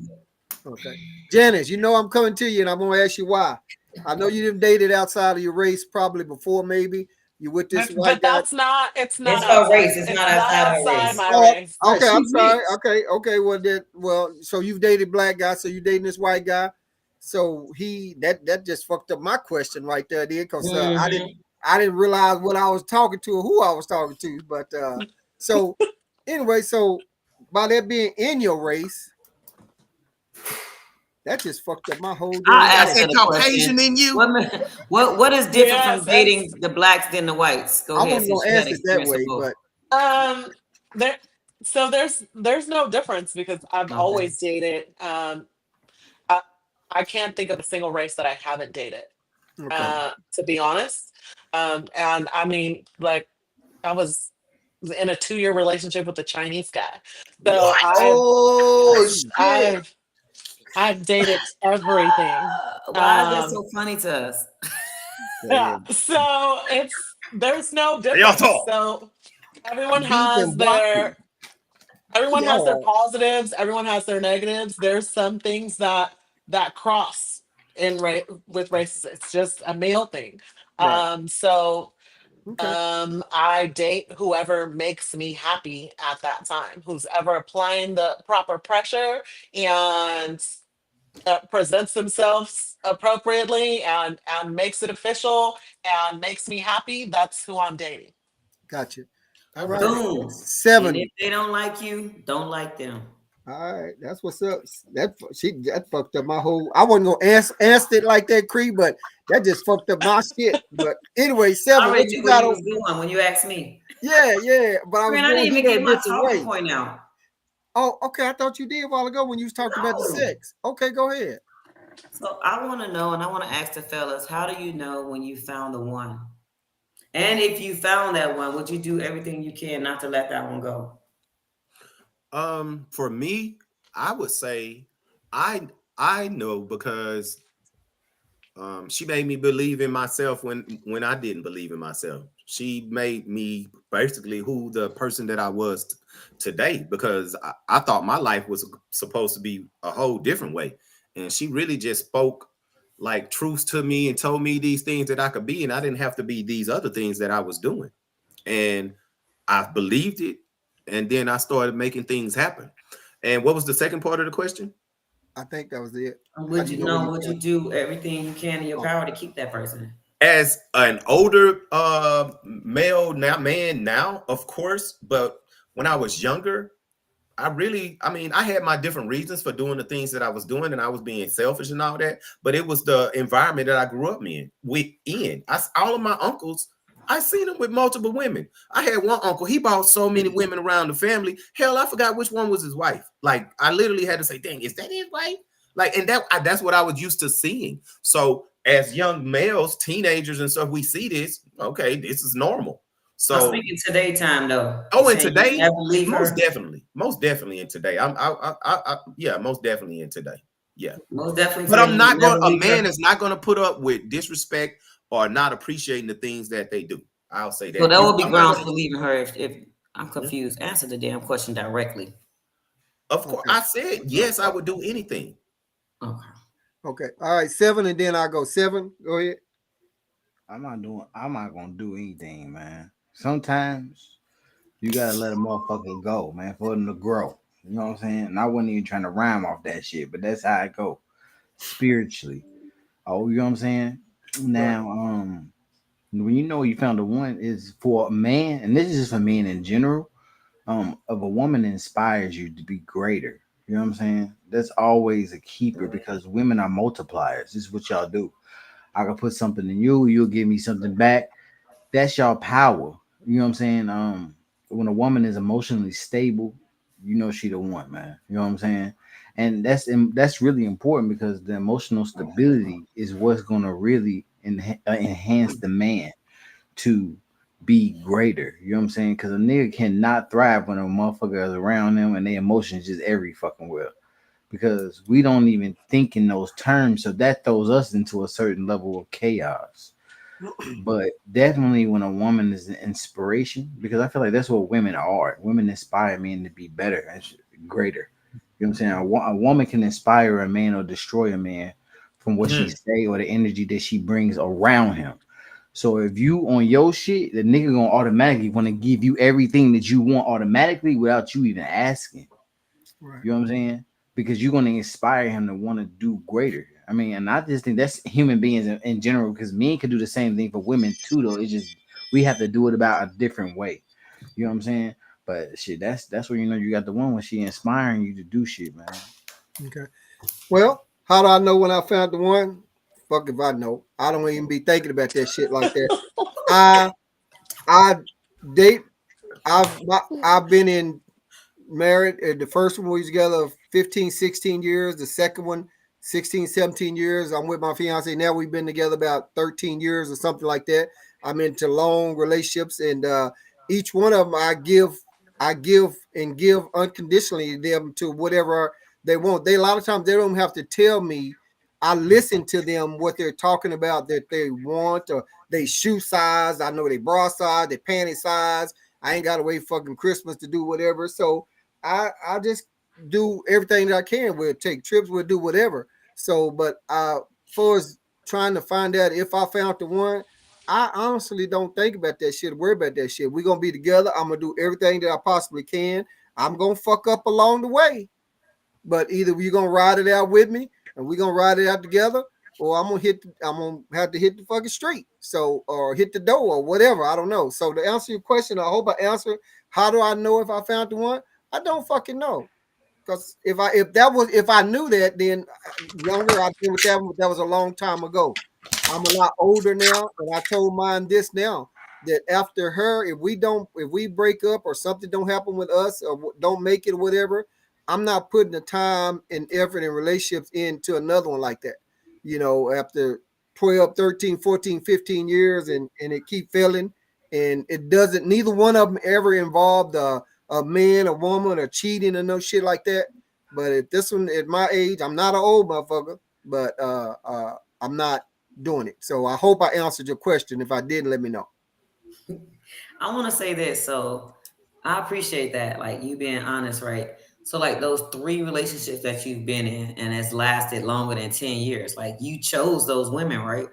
Speaker 1: Okay. Janice, you know I'm coming to you and I'm gonna ask you why. I know you didn't dated outside of your race probably before, maybe. You with this white
Speaker 5: But
Speaker 1: guy.
Speaker 5: that's not. It's not
Speaker 2: it's her
Speaker 5: outside.
Speaker 2: race, it's
Speaker 5: It's
Speaker 2: not
Speaker 5: not
Speaker 2: outside her
Speaker 5: outside
Speaker 2: race.
Speaker 5: my
Speaker 1: Oh,
Speaker 5: race.
Speaker 3: Right,
Speaker 1: okay, I'm
Speaker 3: she's
Speaker 1: sorry.
Speaker 3: mixed.
Speaker 1: Okay, well, so you've dated black guy, so you dating this white guy. So he that just fucked up my question right there, then, because
Speaker 2: Mhm.
Speaker 1: I didn't realize what I was talking to or who I was talking to. But so anyway, so by that being in your race, that just fucked up my whole damn
Speaker 2: I'll
Speaker 3: That's
Speaker 2: answer
Speaker 3: that
Speaker 1: question.
Speaker 2: the
Speaker 3: Caucasian
Speaker 2: question.
Speaker 3: in you.
Speaker 2: What is different from
Speaker 5: Yes,
Speaker 2: dating the blacks than the whites? Go
Speaker 1: I
Speaker 2: ahead,
Speaker 1: wasn't
Speaker 2: since
Speaker 1: gonna
Speaker 2: you had
Speaker 1: answer it that
Speaker 2: experience of
Speaker 1: way,
Speaker 2: both.
Speaker 1: but
Speaker 5: um, there. So there's no difference because I've
Speaker 2: Okay.
Speaker 5: always dated. I, I can't think of a single race that I haven't dated.
Speaker 1: okay.
Speaker 5: To be honest, and I mean, like I was in a 2-year relationship with a Chinese guy, so
Speaker 3: What?
Speaker 1: Oh shit!
Speaker 5: I've I've dated everything.
Speaker 2: Why is that
Speaker 5: Um,
Speaker 2: so funny to us?
Speaker 5: yeah,
Speaker 1: Damn.
Speaker 5: so there's no
Speaker 3: Y'all
Speaker 5: difference.
Speaker 3: talk.
Speaker 5: So everyone
Speaker 1: Beef
Speaker 5: has
Speaker 1: and broccoli.
Speaker 5: their everyone has their
Speaker 1: Yeah.
Speaker 5: positives, everyone has their negatives. There's some things that cross with races. It's just a male thing.
Speaker 1: Right.
Speaker 5: So
Speaker 1: Okay.
Speaker 5: I date whoever makes me happy at that time, who's ever applying the proper pressure and presents themselves appropriately and makes it official and makes me happy. That's who I'm dating.
Speaker 1: Gotcha. All
Speaker 3: I
Speaker 1: right.
Speaker 3: respect.
Speaker 2: Boom. And if
Speaker 1: Seven.
Speaker 2: they don't like you, don't like them.
Speaker 1: All right. That's what's up. That fucked up my whole. I wasn't gonna answer it like that, Cree, but that just fucked up my shit. But anyway,
Speaker 2: I
Speaker 1: seven.
Speaker 2: already
Speaker 1: What
Speaker 2: knew
Speaker 1: you
Speaker 2: where
Speaker 1: got?
Speaker 2: you was going when you asked me.
Speaker 1: Yeah, yeah. But I was
Speaker 2: Man, I
Speaker 1: going
Speaker 2: didn't even
Speaker 1: here a
Speaker 2: get my
Speaker 1: different
Speaker 2: talking
Speaker 1: way.
Speaker 2: point out.
Speaker 1: Oh, okay. I thought you did a while ago when you was talking about the
Speaker 2: No.
Speaker 1: sex. Okay, go ahead.
Speaker 2: So I want to know, and I want to ask the fellas, how do you know when you found the one? And if you found that one, would you do everything you can not to let that one go?
Speaker 3: For me, I would say I I know because she made me believe in myself when I didn't believe in myself. She made me basically who the person that I was today because I thought my life was supposed to be a whole different way. And she really just spoke like truths to me and told me these things that I could be, and I didn't have to be these other things that I was doing. And I believed it, and then I started making things happen. And what was the second part of the question?
Speaker 1: I think that was it. How
Speaker 2: Would
Speaker 1: do you
Speaker 2: you
Speaker 1: know when
Speaker 2: know?
Speaker 1: you
Speaker 2: Would you
Speaker 1: found?
Speaker 2: do everything you can in your
Speaker 1: Oh,
Speaker 2: power to keep that person?
Speaker 3: As an older male now man now, of course, but when I was younger, I mean, I had my different reasons for doing the things that I was doing, and I was being selfish and all that. But it was the environment that I grew up in. All of my uncles, I seen them with multiple women. I had one uncle; he bought so many women around the family. Hell, I forgot which one was his wife. Like I literally had to say, "Dang, is that his wife?" Like, and that's what I was used to seeing. So, as young males, teenagers, and stuff, we see this. Okay, this is normal.
Speaker 2: I'm
Speaker 3: So
Speaker 2: speaking today time though. You
Speaker 3: oh, and
Speaker 2: saying you
Speaker 3: today,
Speaker 2: never leave her?
Speaker 3: most definitely in today. Yeah, most definitely in today. Yeah,
Speaker 2: Most definitely
Speaker 3: but
Speaker 2: today
Speaker 3: I'm
Speaker 2: you
Speaker 3: not
Speaker 2: never
Speaker 3: going. A
Speaker 2: leave
Speaker 3: man
Speaker 2: her.
Speaker 3: is not going to put up with disrespect or not appreciating the things that they do. I'll say
Speaker 2: So
Speaker 3: that.
Speaker 2: that would be
Speaker 3: I'm not
Speaker 2: grounds
Speaker 3: going.
Speaker 2: for leaving her if I'm
Speaker 3: to
Speaker 2: confused. Answer the damn question directly.
Speaker 3: Of course,
Speaker 1: okay.
Speaker 3: I said yes. I would do anything.
Speaker 2: Okay.
Speaker 1: Okay. All right. Seven, and then I go seven. Go ahead.
Speaker 4: I'm not gonna do anything, man. Sometimes you gotta let a motherfucker go, man, for them to grow. You know what I'm saying? And I wasn't even trying to rhyme off that shit, but that's how I go spiritually. Oh, you know what I'm saying?
Speaker 1: Right.
Speaker 4: Now, when you know you found the one is for a man, and this is just for men in general. Of a woman inspires you to be greater. You know what I'm saying? That's always a keeper because women are multipliers. This is what y'all do. I can put something in you, you'll give me something back. That's y'all power. You know what I'm saying? When a woman is emotionally stable, you know she the one, man. You know what I'm saying? And that's really important because the emotional stability is what's gonna really enhance the man to be greater. You know what I'm saying? Because a nigga cannot thrive when a motherfucker is around them and their emotions just every fucking well. Because we don't even think in those terms, so that throws us into a certain level of chaos. But definitely when a woman is an inspiration, because I feel like that's what women are. Women inspire men to be better and greater. You know what I'm saying? A woman can inspire a man or destroy a man from what she
Speaker 3: Hmm.
Speaker 4: say or the energy that she brings around him. So if you on your shit, the nigga gonna automatically want to give you everything that you want automatically without you even asking.
Speaker 1: Right.
Speaker 4: You know what I'm saying? Because you're gonna inspire him to want to do greater. I mean, and I just think that's human beings in general. Because men could do the same thing for women too, though. It's just we have to do it about a different way. You know what I'm saying? But shit, that's where you know you got the one when she inspiring you to do shit, man.
Speaker 1: Okay. Well, how do I know when I found the one? Fuck if I know. I don't even be thinking about that shit like that. I I date. I've been in married. The first one we was together 15, 16 years. The second one 16, 17 years. I'm with my fiance now. We've been together about 13 years or something like that. I'm into long relationships, and each one of them I give and give unconditionally them to whatever they want. They a lot of times they don't have to tell me. I listen to them what they're talking about that they want, or they shoe size. I know they bra size, they panty size. I ain't got to wait fucking Christmas to do whatever. So I just do everything that I can. We'll take trips. We'll do whatever. So, but far as trying to find out if I found the one, I honestly don't think about that shit. Worry about that shit. We're gonna be together. I'm gonna do everything that I possibly can. I'm gonna fuck up along the way, but either you're gonna ride it out with me and we're gonna ride it out together, or I'm gonna have to hit the fucking street. So or hit the door or whatever. I don't know. So to answer your question, I hope I answered. How do I know if I found the one? I don't fucking know. Because if I knew that, then younger I'd been with that one. That was a long time ago. I'm a lot older now, and I told mine this now that after her, if we break up or something don't happen with us or don't make it or whatever, I'm not putting the time and effort and relationships into another one like that. After 12, 13, 14, 15 years, and it keep failing, and it doesn't. Neither one of them ever involved a man, a woman, or cheating or no shit like that. But at this one, at my age, I'm not an old motherfucker, but I'm not doing it. So I hope I answered your question. If I didn't, let me know.
Speaker 2: I want to say this. So I appreciate that, like you being honest, right? So like those three relationships that you've been in and has lasted longer than 10 years, like you chose those women, right?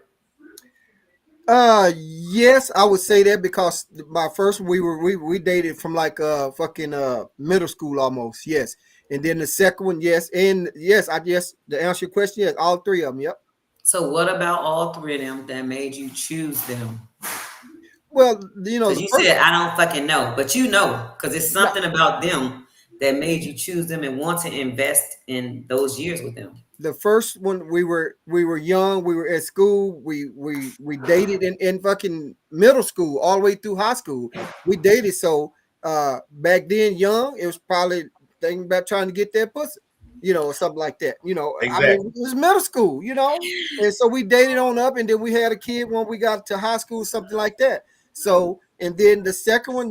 Speaker 1: Yes, I would say that because my first we dated from like fucking middle school almost. Yes, and then the second one, yes, and yes, I guess to answer your question, yes, all three of them. Yep.
Speaker 2: So what about all three of them that made you choose them?
Speaker 1: Well,
Speaker 2: Because
Speaker 1: the
Speaker 2: you
Speaker 1: first.
Speaker 2: said I don't fucking know, but you know, because it's something about them that made you choose them and want to invest in those years with them.
Speaker 1: The first one we were young, we were at school, we dated in fucking middle school all the way through high school. We dated. So back then young, it was probably thinking about trying to get that pussy, or something like that. I mean,
Speaker 3: Exactly.
Speaker 1: it was middle school, and so we dated on up, and then we had a kid when we got to high school, something like that. So, and then the second one,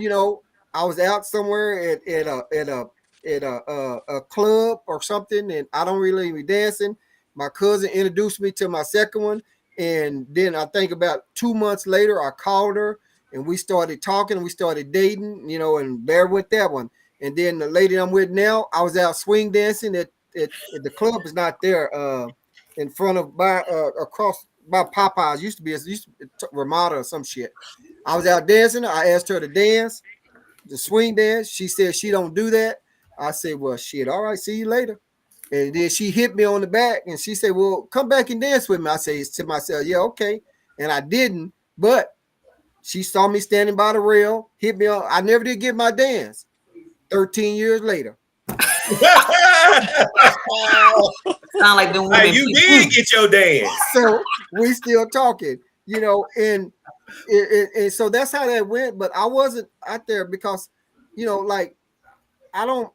Speaker 1: I was out somewhere at a club or something, and I don't really be dancing. My cousin introduced me to my second one, and then I think about 2 months later, I called her, and we started talking, we started dating, and there with that one. And then the lady I'm with now, I was out swing dancing at the club is not there, in front of by across by Popeyes. Used to be Ramada or some shit. I was out dancing. I asked her to dance, the swing dance. She said she don't do that. I said, well, shit, all right, see you later. And then she hit me on the back and she said, well, come back and dance with me. I said to myself, yeah, okay. And I didn't, but she saw me standing by the rail, hit me on. I never did get my dance 13 years later.
Speaker 2: Sound like them
Speaker 3: Hey,
Speaker 2: women.
Speaker 3: you did get your dance.
Speaker 1: So we still talking, you know, and so that's how that went. But I wasn't out there because, you know, like I don't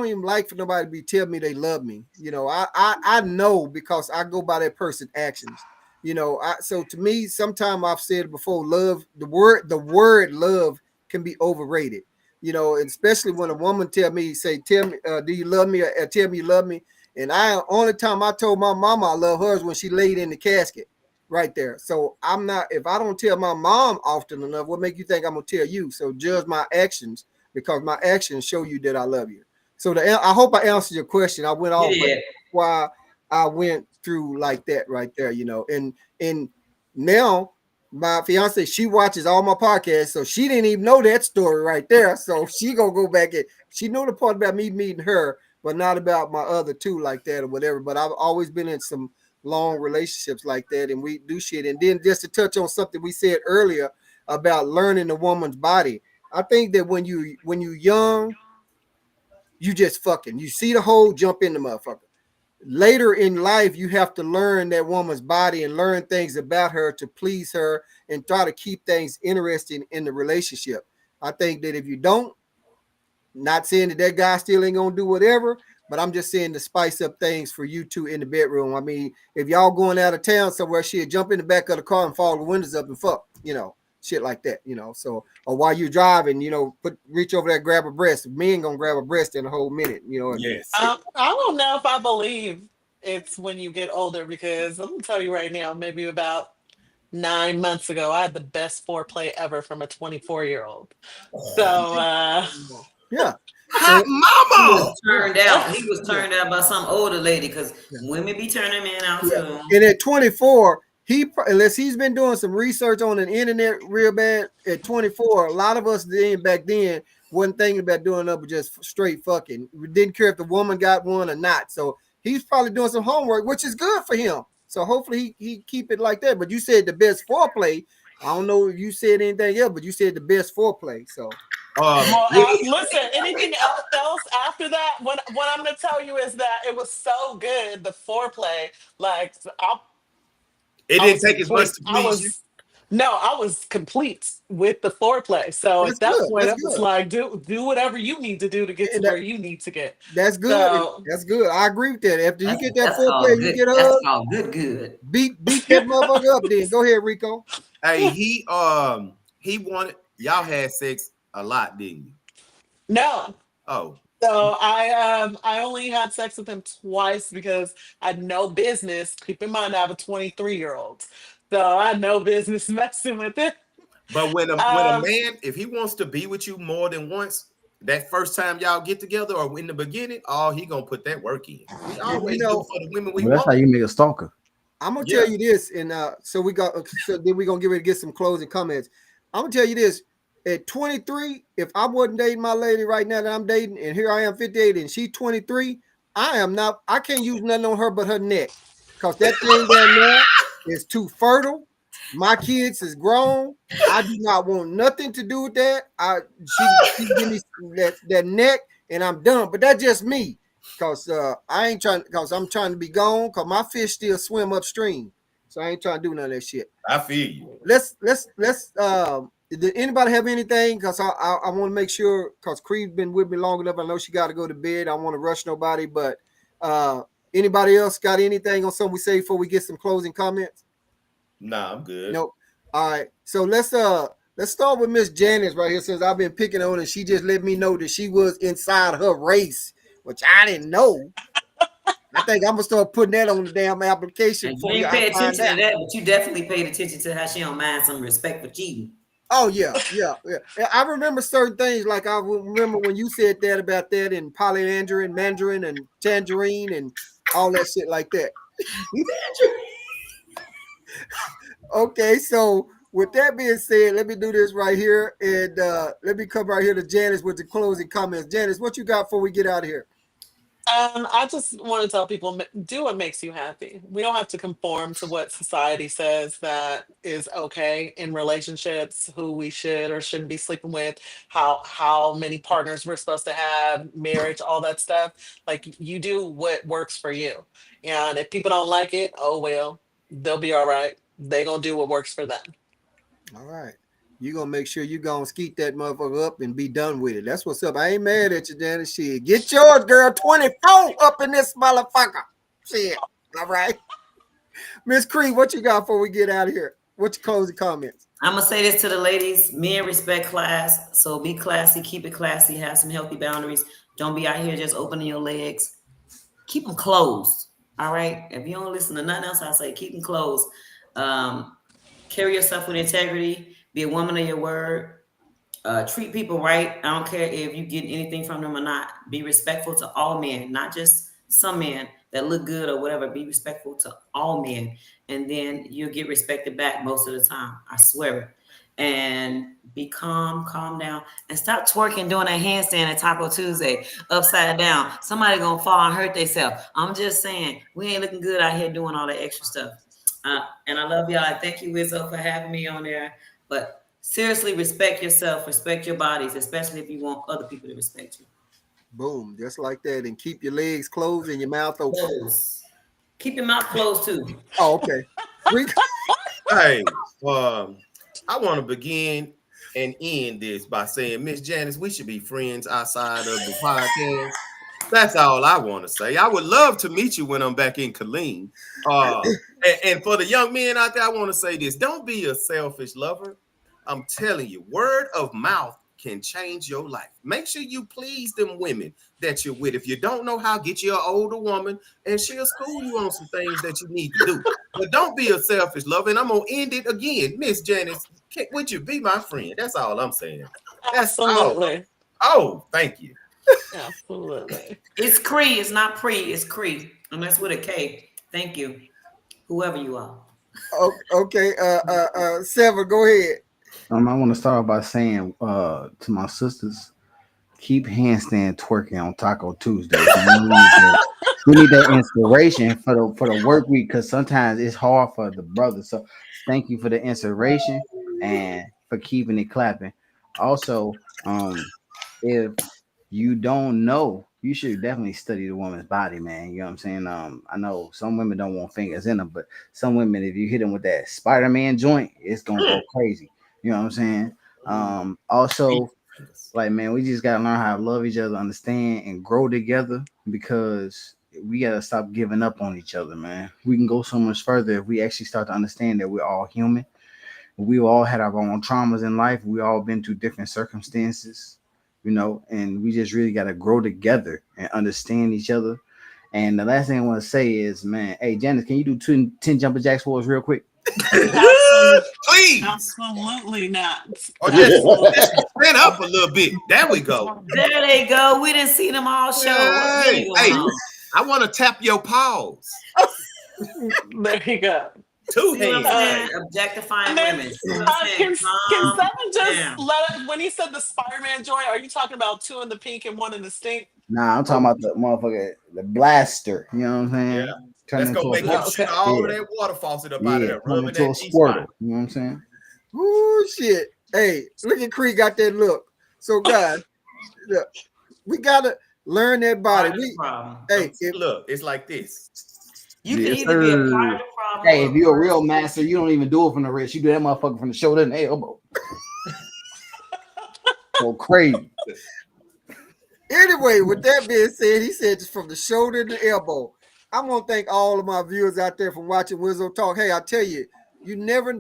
Speaker 1: even like for nobody to be telling me they love me. You know, I know because I go by that person's actions. You know, so to me, sometimes I've said before, love, the word love can be overrated. You know, and especially when a woman tell me, do you love me? Or tell me you love me. And only time I told my mama I love her is when she laid in the casket right there. So I'm not, if I don't tell my mom often enough, what make you think I'm gonna tell you? So judge my actions because my actions show you that I love you. So I hope I answered your question. I went
Speaker 2: You
Speaker 1: off, but
Speaker 2: did.
Speaker 1: why I went through like that right there, you know. And now my fiance, she watches all my podcasts, so she didn't even know that story right there. So she gonna go back and she know the part about me meeting her, but not about my other two like that or whatever. But I've always been in some long relationships like that, and we do shit. And then just to touch on something we said earlier about learning the woman's body. I think that when you young, you just fucking you see the hole, jump in the motherfucker. Later in life, you have to learn that woman's body and learn things about her to please her and try to keep things interesting in the relationship. I think that if you don't, not saying that that guy still ain't gonna do whatever, but I'm just saying to spice up things for you two in the bedroom. I mean, if y'all going out of town somewhere, she'll jump in the back of the car and fall the windows up and fuck, you know, shit like that, you know. So, or while you're driving, you know, reach over there, grab a breast. Men gonna grab a breast in a whole minute, you know.
Speaker 3: Yes.
Speaker 5: I don't know if I believe it's when you get older because I'm gonna tell you right now, maybe about 9 months ago, I had the best foreplay ever from a 24-year-old. So
Speaker 1: Yeah.
Speaker 3: Hot
Speaker 1: So
Speaker 2: He
Speaker 3: mama.
Speaker 2: was turned out. He was
Speaker 1: yeah.
Speaker 2: turned out by some older lady because
Speaker 1: Yeah.
Speaker 2: women be turning men out
Speaker 1: Yeah.
Speaker 2: too.
Speaker 1: And at 24, unless he's been doing some research on the internet real bad at 24, a lot of us then back then wasn't thinking about doing up with just straight fucking. We didn't care if the woman got one or not. So he's probably doing some homework, which is good for him. So hopefully he keep it like that. But you said the best foreplay. I don't know if you said anything else, but you said the best foreplay. So
Speaker 5: well,
Speaker 3: We,
Speaker 5: listen, anything else after that? What I'm gonna tell you is that it was so good, the foreplay. Like
Speaker 3: it
Speaker 5: I
Speaker 3: didn't
Speaker 5: was
Speaker 3: take as much
Speaker 5: complete.
Speaker 3: to please you.
Speaker 5: I was complete with the foreplay. So
Speaker 1: that's
Speaker 5: at that
Speaker 1: good.
Speaker 5: point,
Speaker 1: That's
Speaker 5: it was
Speaker 1: good.
Speaker 5: like do whatever you need to do to get to
Speaker 1: And
Speaker 5: where you need to get.
Speaker 1: that's good.
Speaker 5: So
Speaker 1: That's good. I agree with that. After you
Speaker 2: That's
Speaker 1: get that
Speaker 2: that's
Speaker 1: foreplay,
Speaker 2: called
Speaker 1: you
Speaker 2: good.
Speaker 1: get
Speaker 2: That's
Speaker 1: hugged.
Speaker 2: called good.
Speaker 1: Beat that motherfucker up. Then go ahead, Rico.
Speaker 3: Hey, he wanted y'all had sex a lot, didn't you?
Speaker 5: no.
Speaker 3: Oh,
Speaker 5: So I only had sex with him twice because I had no business. Keep in mind I have a 23-year-old. So I had no business messing with it.
Speaker 3: but when a
Speaker 5: Um
Speaker 3: man, if he wants to be with you more than once, that first time y'all get together or in the beginning, oh, he gonna put that work in. We
Speaker 1: You
Speaker 3: always do
Speaker 1: know,
Speaker 3: for the women we
Speaker 4: Well, that's how
Speaker 3: want.
Speaker 4: you make a stalker.
Speaker 1: I'm gonna tell
Speaker 3: Yeah.
Speaker 1: you this, and so then we're gonna get ready to get some closing comments. I'm gonna tell you this. At 23, if I wasn't dating my lady right now that I'm dating, and here I am 58 and she's 23, I can't use nothing on her but her neck. Because that thing down there is too fertile. My kids is grown. I do not want nothing to do with that. She give me that neck and I'm done. But that's just me. Cause I ain't trying cause I'm trying to be gone because my fish still swim upstream. So I ain't trying to do none of that shit.
Speaker 3: I feel you.
Speaker 1: Let's did anybody have anything? Cause I want to make sure cause Creed's been with me long enough. I know she got to go to bed. I don't want to rush nobody, but anybody else got anything on something we say before we get some closing comments?
Speaker 3: Nah, I'm good.
Speaker 1: Nope. All right. So let's start with Miss Janice right here since I've been picking on her. She just let me know that she was inside her race, which I didn't know. I think I'm gonna start putting that on the damn application
Speaker 2: And you
Speaker 1: before
Speaker 2: ain't
Speaker 1: I
Speaker 2: pay
Speaker 1: find
Speaker 2: attention to
Speaker 1: out.
Speaker 2: that, but you definitely paid attention to how she don't mind some respect for cheating.
Speaker 1: Oh yeah. I remember certain things like I remember when you said that about that and polyandry and mandarin and tangerine and all that shit like that. Okay, so with that being said, let me do this right here and let me come right here to Janice with the closing comments. Janice, what you got before we get out of here?
Speaker 5: I just want to tell people do what makes you happy. We don't have to conform to what society says that is okay in relationships, who we should or shouldn't be sleeping with, how many partners we're supposed to have, marriage, all that stuff. Like you do what works for you. And if people don't like it, oh well, they'll be all right. They gonna do what works for them.
Speaker 1: All right. You gonna make sure you gonna skeet that motherfucker up and be done with it. That's what's up. I ain't mad at you, Janet. Shit. Get yours, girl. 24 up in this motherfucker. Shit. All right. Miss Cree, what you got before we get out of here? What's your closing comments?
Speaker 2: I'm gonna say this to the ladies: men respect class, so be classy, keep it classy, have some healthy boundaries. Don't be out here just opening your legs. Keep them closed. All right. If you don't listen to nothing else, I say keep them closed. Um, Carry yourself with integrity. Be a woman of your word. Treat people right. I don't care if you get anything from them or not. Be respectful to all men, not just some men that look good or whatever. Be respectful to all men, and then you'll get respected back most of the time. I swear it. And be calm down, and stop twerking doing a handstand at Taco Tuesday upside down. Somebody gonna fall and hurt themselves. I'm just saying, we ain't looking good out here doing all that extra stuff. And I love y'all. I thank you, Wizzo, for having me on there. But seriously, respect yourself, respect your bodies, especially if you want other people to respect you.
Speaker 1: Boom. Just like that. And keep your legs closed and your mouth open.
Speaker 2: Close. Keep your mouth closed too.
Speaker 1: Oh, okay.
Speaker 3: Hey, I want to begin and end this by saying, Miss Janice, we should be friends outside of the podcast. That's all I want to say. I would love to meet you when I'm back in Killeen. And for the young men out there, I want to say this. Don't be a selfish lover. I'm telling you, word of mouth can change your life. Make sure you please them women that you're with. If you don't know how, get you an older woman and she'll school you on some things that you need to do. But don't be a selfish lover. And I'm going to end it again. Miss Janice, would you be my friend? That's all I'm saying. That's
Speaker 5: Absolutely.
Speaker 3: all. Oh, thank you.
Speaker 5: Absolutely.
Speaker 2: It's Cree. It's not pre. It's Cree. And that's with a K. Thank you. Whoever you are.
Speaker 1: Okay. Sever, go ahead.
Speaker 4: I want to start by saying to my sisters, keep handstand twerking on Taco Tuesday. We need that inspiration for the work week because sometimes it's hard for the brothers. So thank you for the inspiration and for keeping it clapping. Also, if you don't know, you should definitely study the woman's body, man. You know what I'm saying? I know some women don't want fingers in them, but some women, if you hit them with that Spider-Man joint, it's gonna go crazy. You know what I'm saying? Also, like, man, we just gotta learn how to love each other, understand, and grow together because we gotta stop giving up on each other, man. We can go so much further if we actually start to understand that we're all human. We all had our own traumas in life. We all been through different circumstances, and we just really gotta grow together and understand each other. And the last thing I want to say is, man, hey Janice, can you do 10 jumper jacks for us real quick?
Speaker 3: Please.
Speaker 5: Absolutely not.
Speaker 3: Or just stand up a little bit. There we go.
Speaker 2: There they go. We didn't see them all show. What's really going on?
Speaker 3: I want to tap your paws.
Speaker 5: There you go.
Speaker 3: Two
Speaker 2: See what I'm
Speaker 3: hands.
Speaker 2: saying? Objectifying
Speaker 5: And then,
Speaker 2: women. See what I'm saying?
Speaker 5: can
Speaker 2: Calm
Speaker 5: Seven just
Speaker 2: down.
Speaker 5: let us, when he said the Spider-Man joint, are you talking about two in the pink and one in the stink?
Speaker 4: Nah, I'm talking about the motherfucker, the blaster. You know what I'm saying?
Speaker 3: Yeah.
Speaker 4: Turn
Speaker 3: Let's
Speaker 4: into
Speaker 3: go
Speaker 4: a
Speaker 3: make him
Speaker 5: okay.
Speaker 3: shoot all of that water faucet up out of there,
Speaker 4: turn
Speaker 3: rubbing
Speaker 4: into a
Speaker 3: that G-spot.
Speaker 4: squirtle. You know what I'm saying?
Speaker 1: Ooh, shit. Hey, look at Cree got that look. So, guys, look, we gotta learn that body.
Speaker 2: Part of the problem.
Speaker 1: Hey,
Speaker 3: Look, it's like this.
Speaker 2: You can
Speaker 4: Yes,
Speaker 2: either be a
Speaker 4: sir.
Speaker 2: part of the problem.
Speaker 4: Hey,
Speaker 2: or
Speaker 4: if you're a
Speaker 2: part
Speaker 4: real
Speaker 2: of the
Speaker 4: master, you don't even do it from the wrist. You do that motherfucker from the shoulder and the elbow. Go crazy.
Speaker 1: anyway, with that being said, he said just from the shoulder to the elbow. I want to thank all of my viewers out there from watching Wizzo Talk. Hey, I tell you,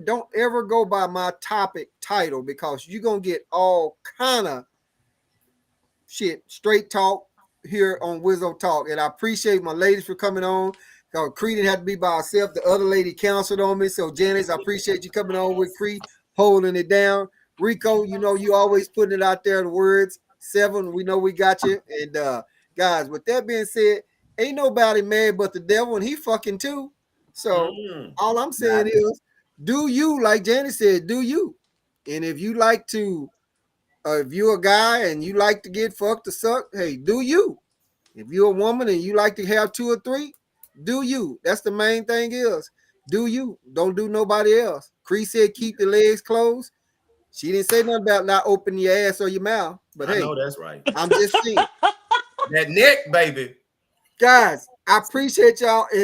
Speaker 1: don't ever go by my topic title because you're gonna get all kind of shit, straight talk here on Wizzo Talk. And I appreciate my ladies for coming on. Because Cree didn't have to be by herself. The other lady counseled on me. So Janice, I appreciate you coming on with Cree, holding it down. Rico, you always putting it out there, the words. Seven, we know we got you. And guys, with that being said, ain't nobody mad but the devil, and he fucking too. So all I'm saying is, do you, like Janice said, do you. And if you like to if you're a guy and you like to get fucked or sucked, hey, do you. If you're a woman and you like to have 2 or 3, do you. That's the main thing is do you. Don't do nobody else. Cree said keep the legs closed. She didn't say nothing about not opening your ass or your mouth. But
Speaker 3: I
Speaker 1: hey,
Speaker 3: know that's right.
Speaker 1: I'm just saying.
Speaker 3: That neck, baby.
Speaker 1: Guys, I appreciate y'all.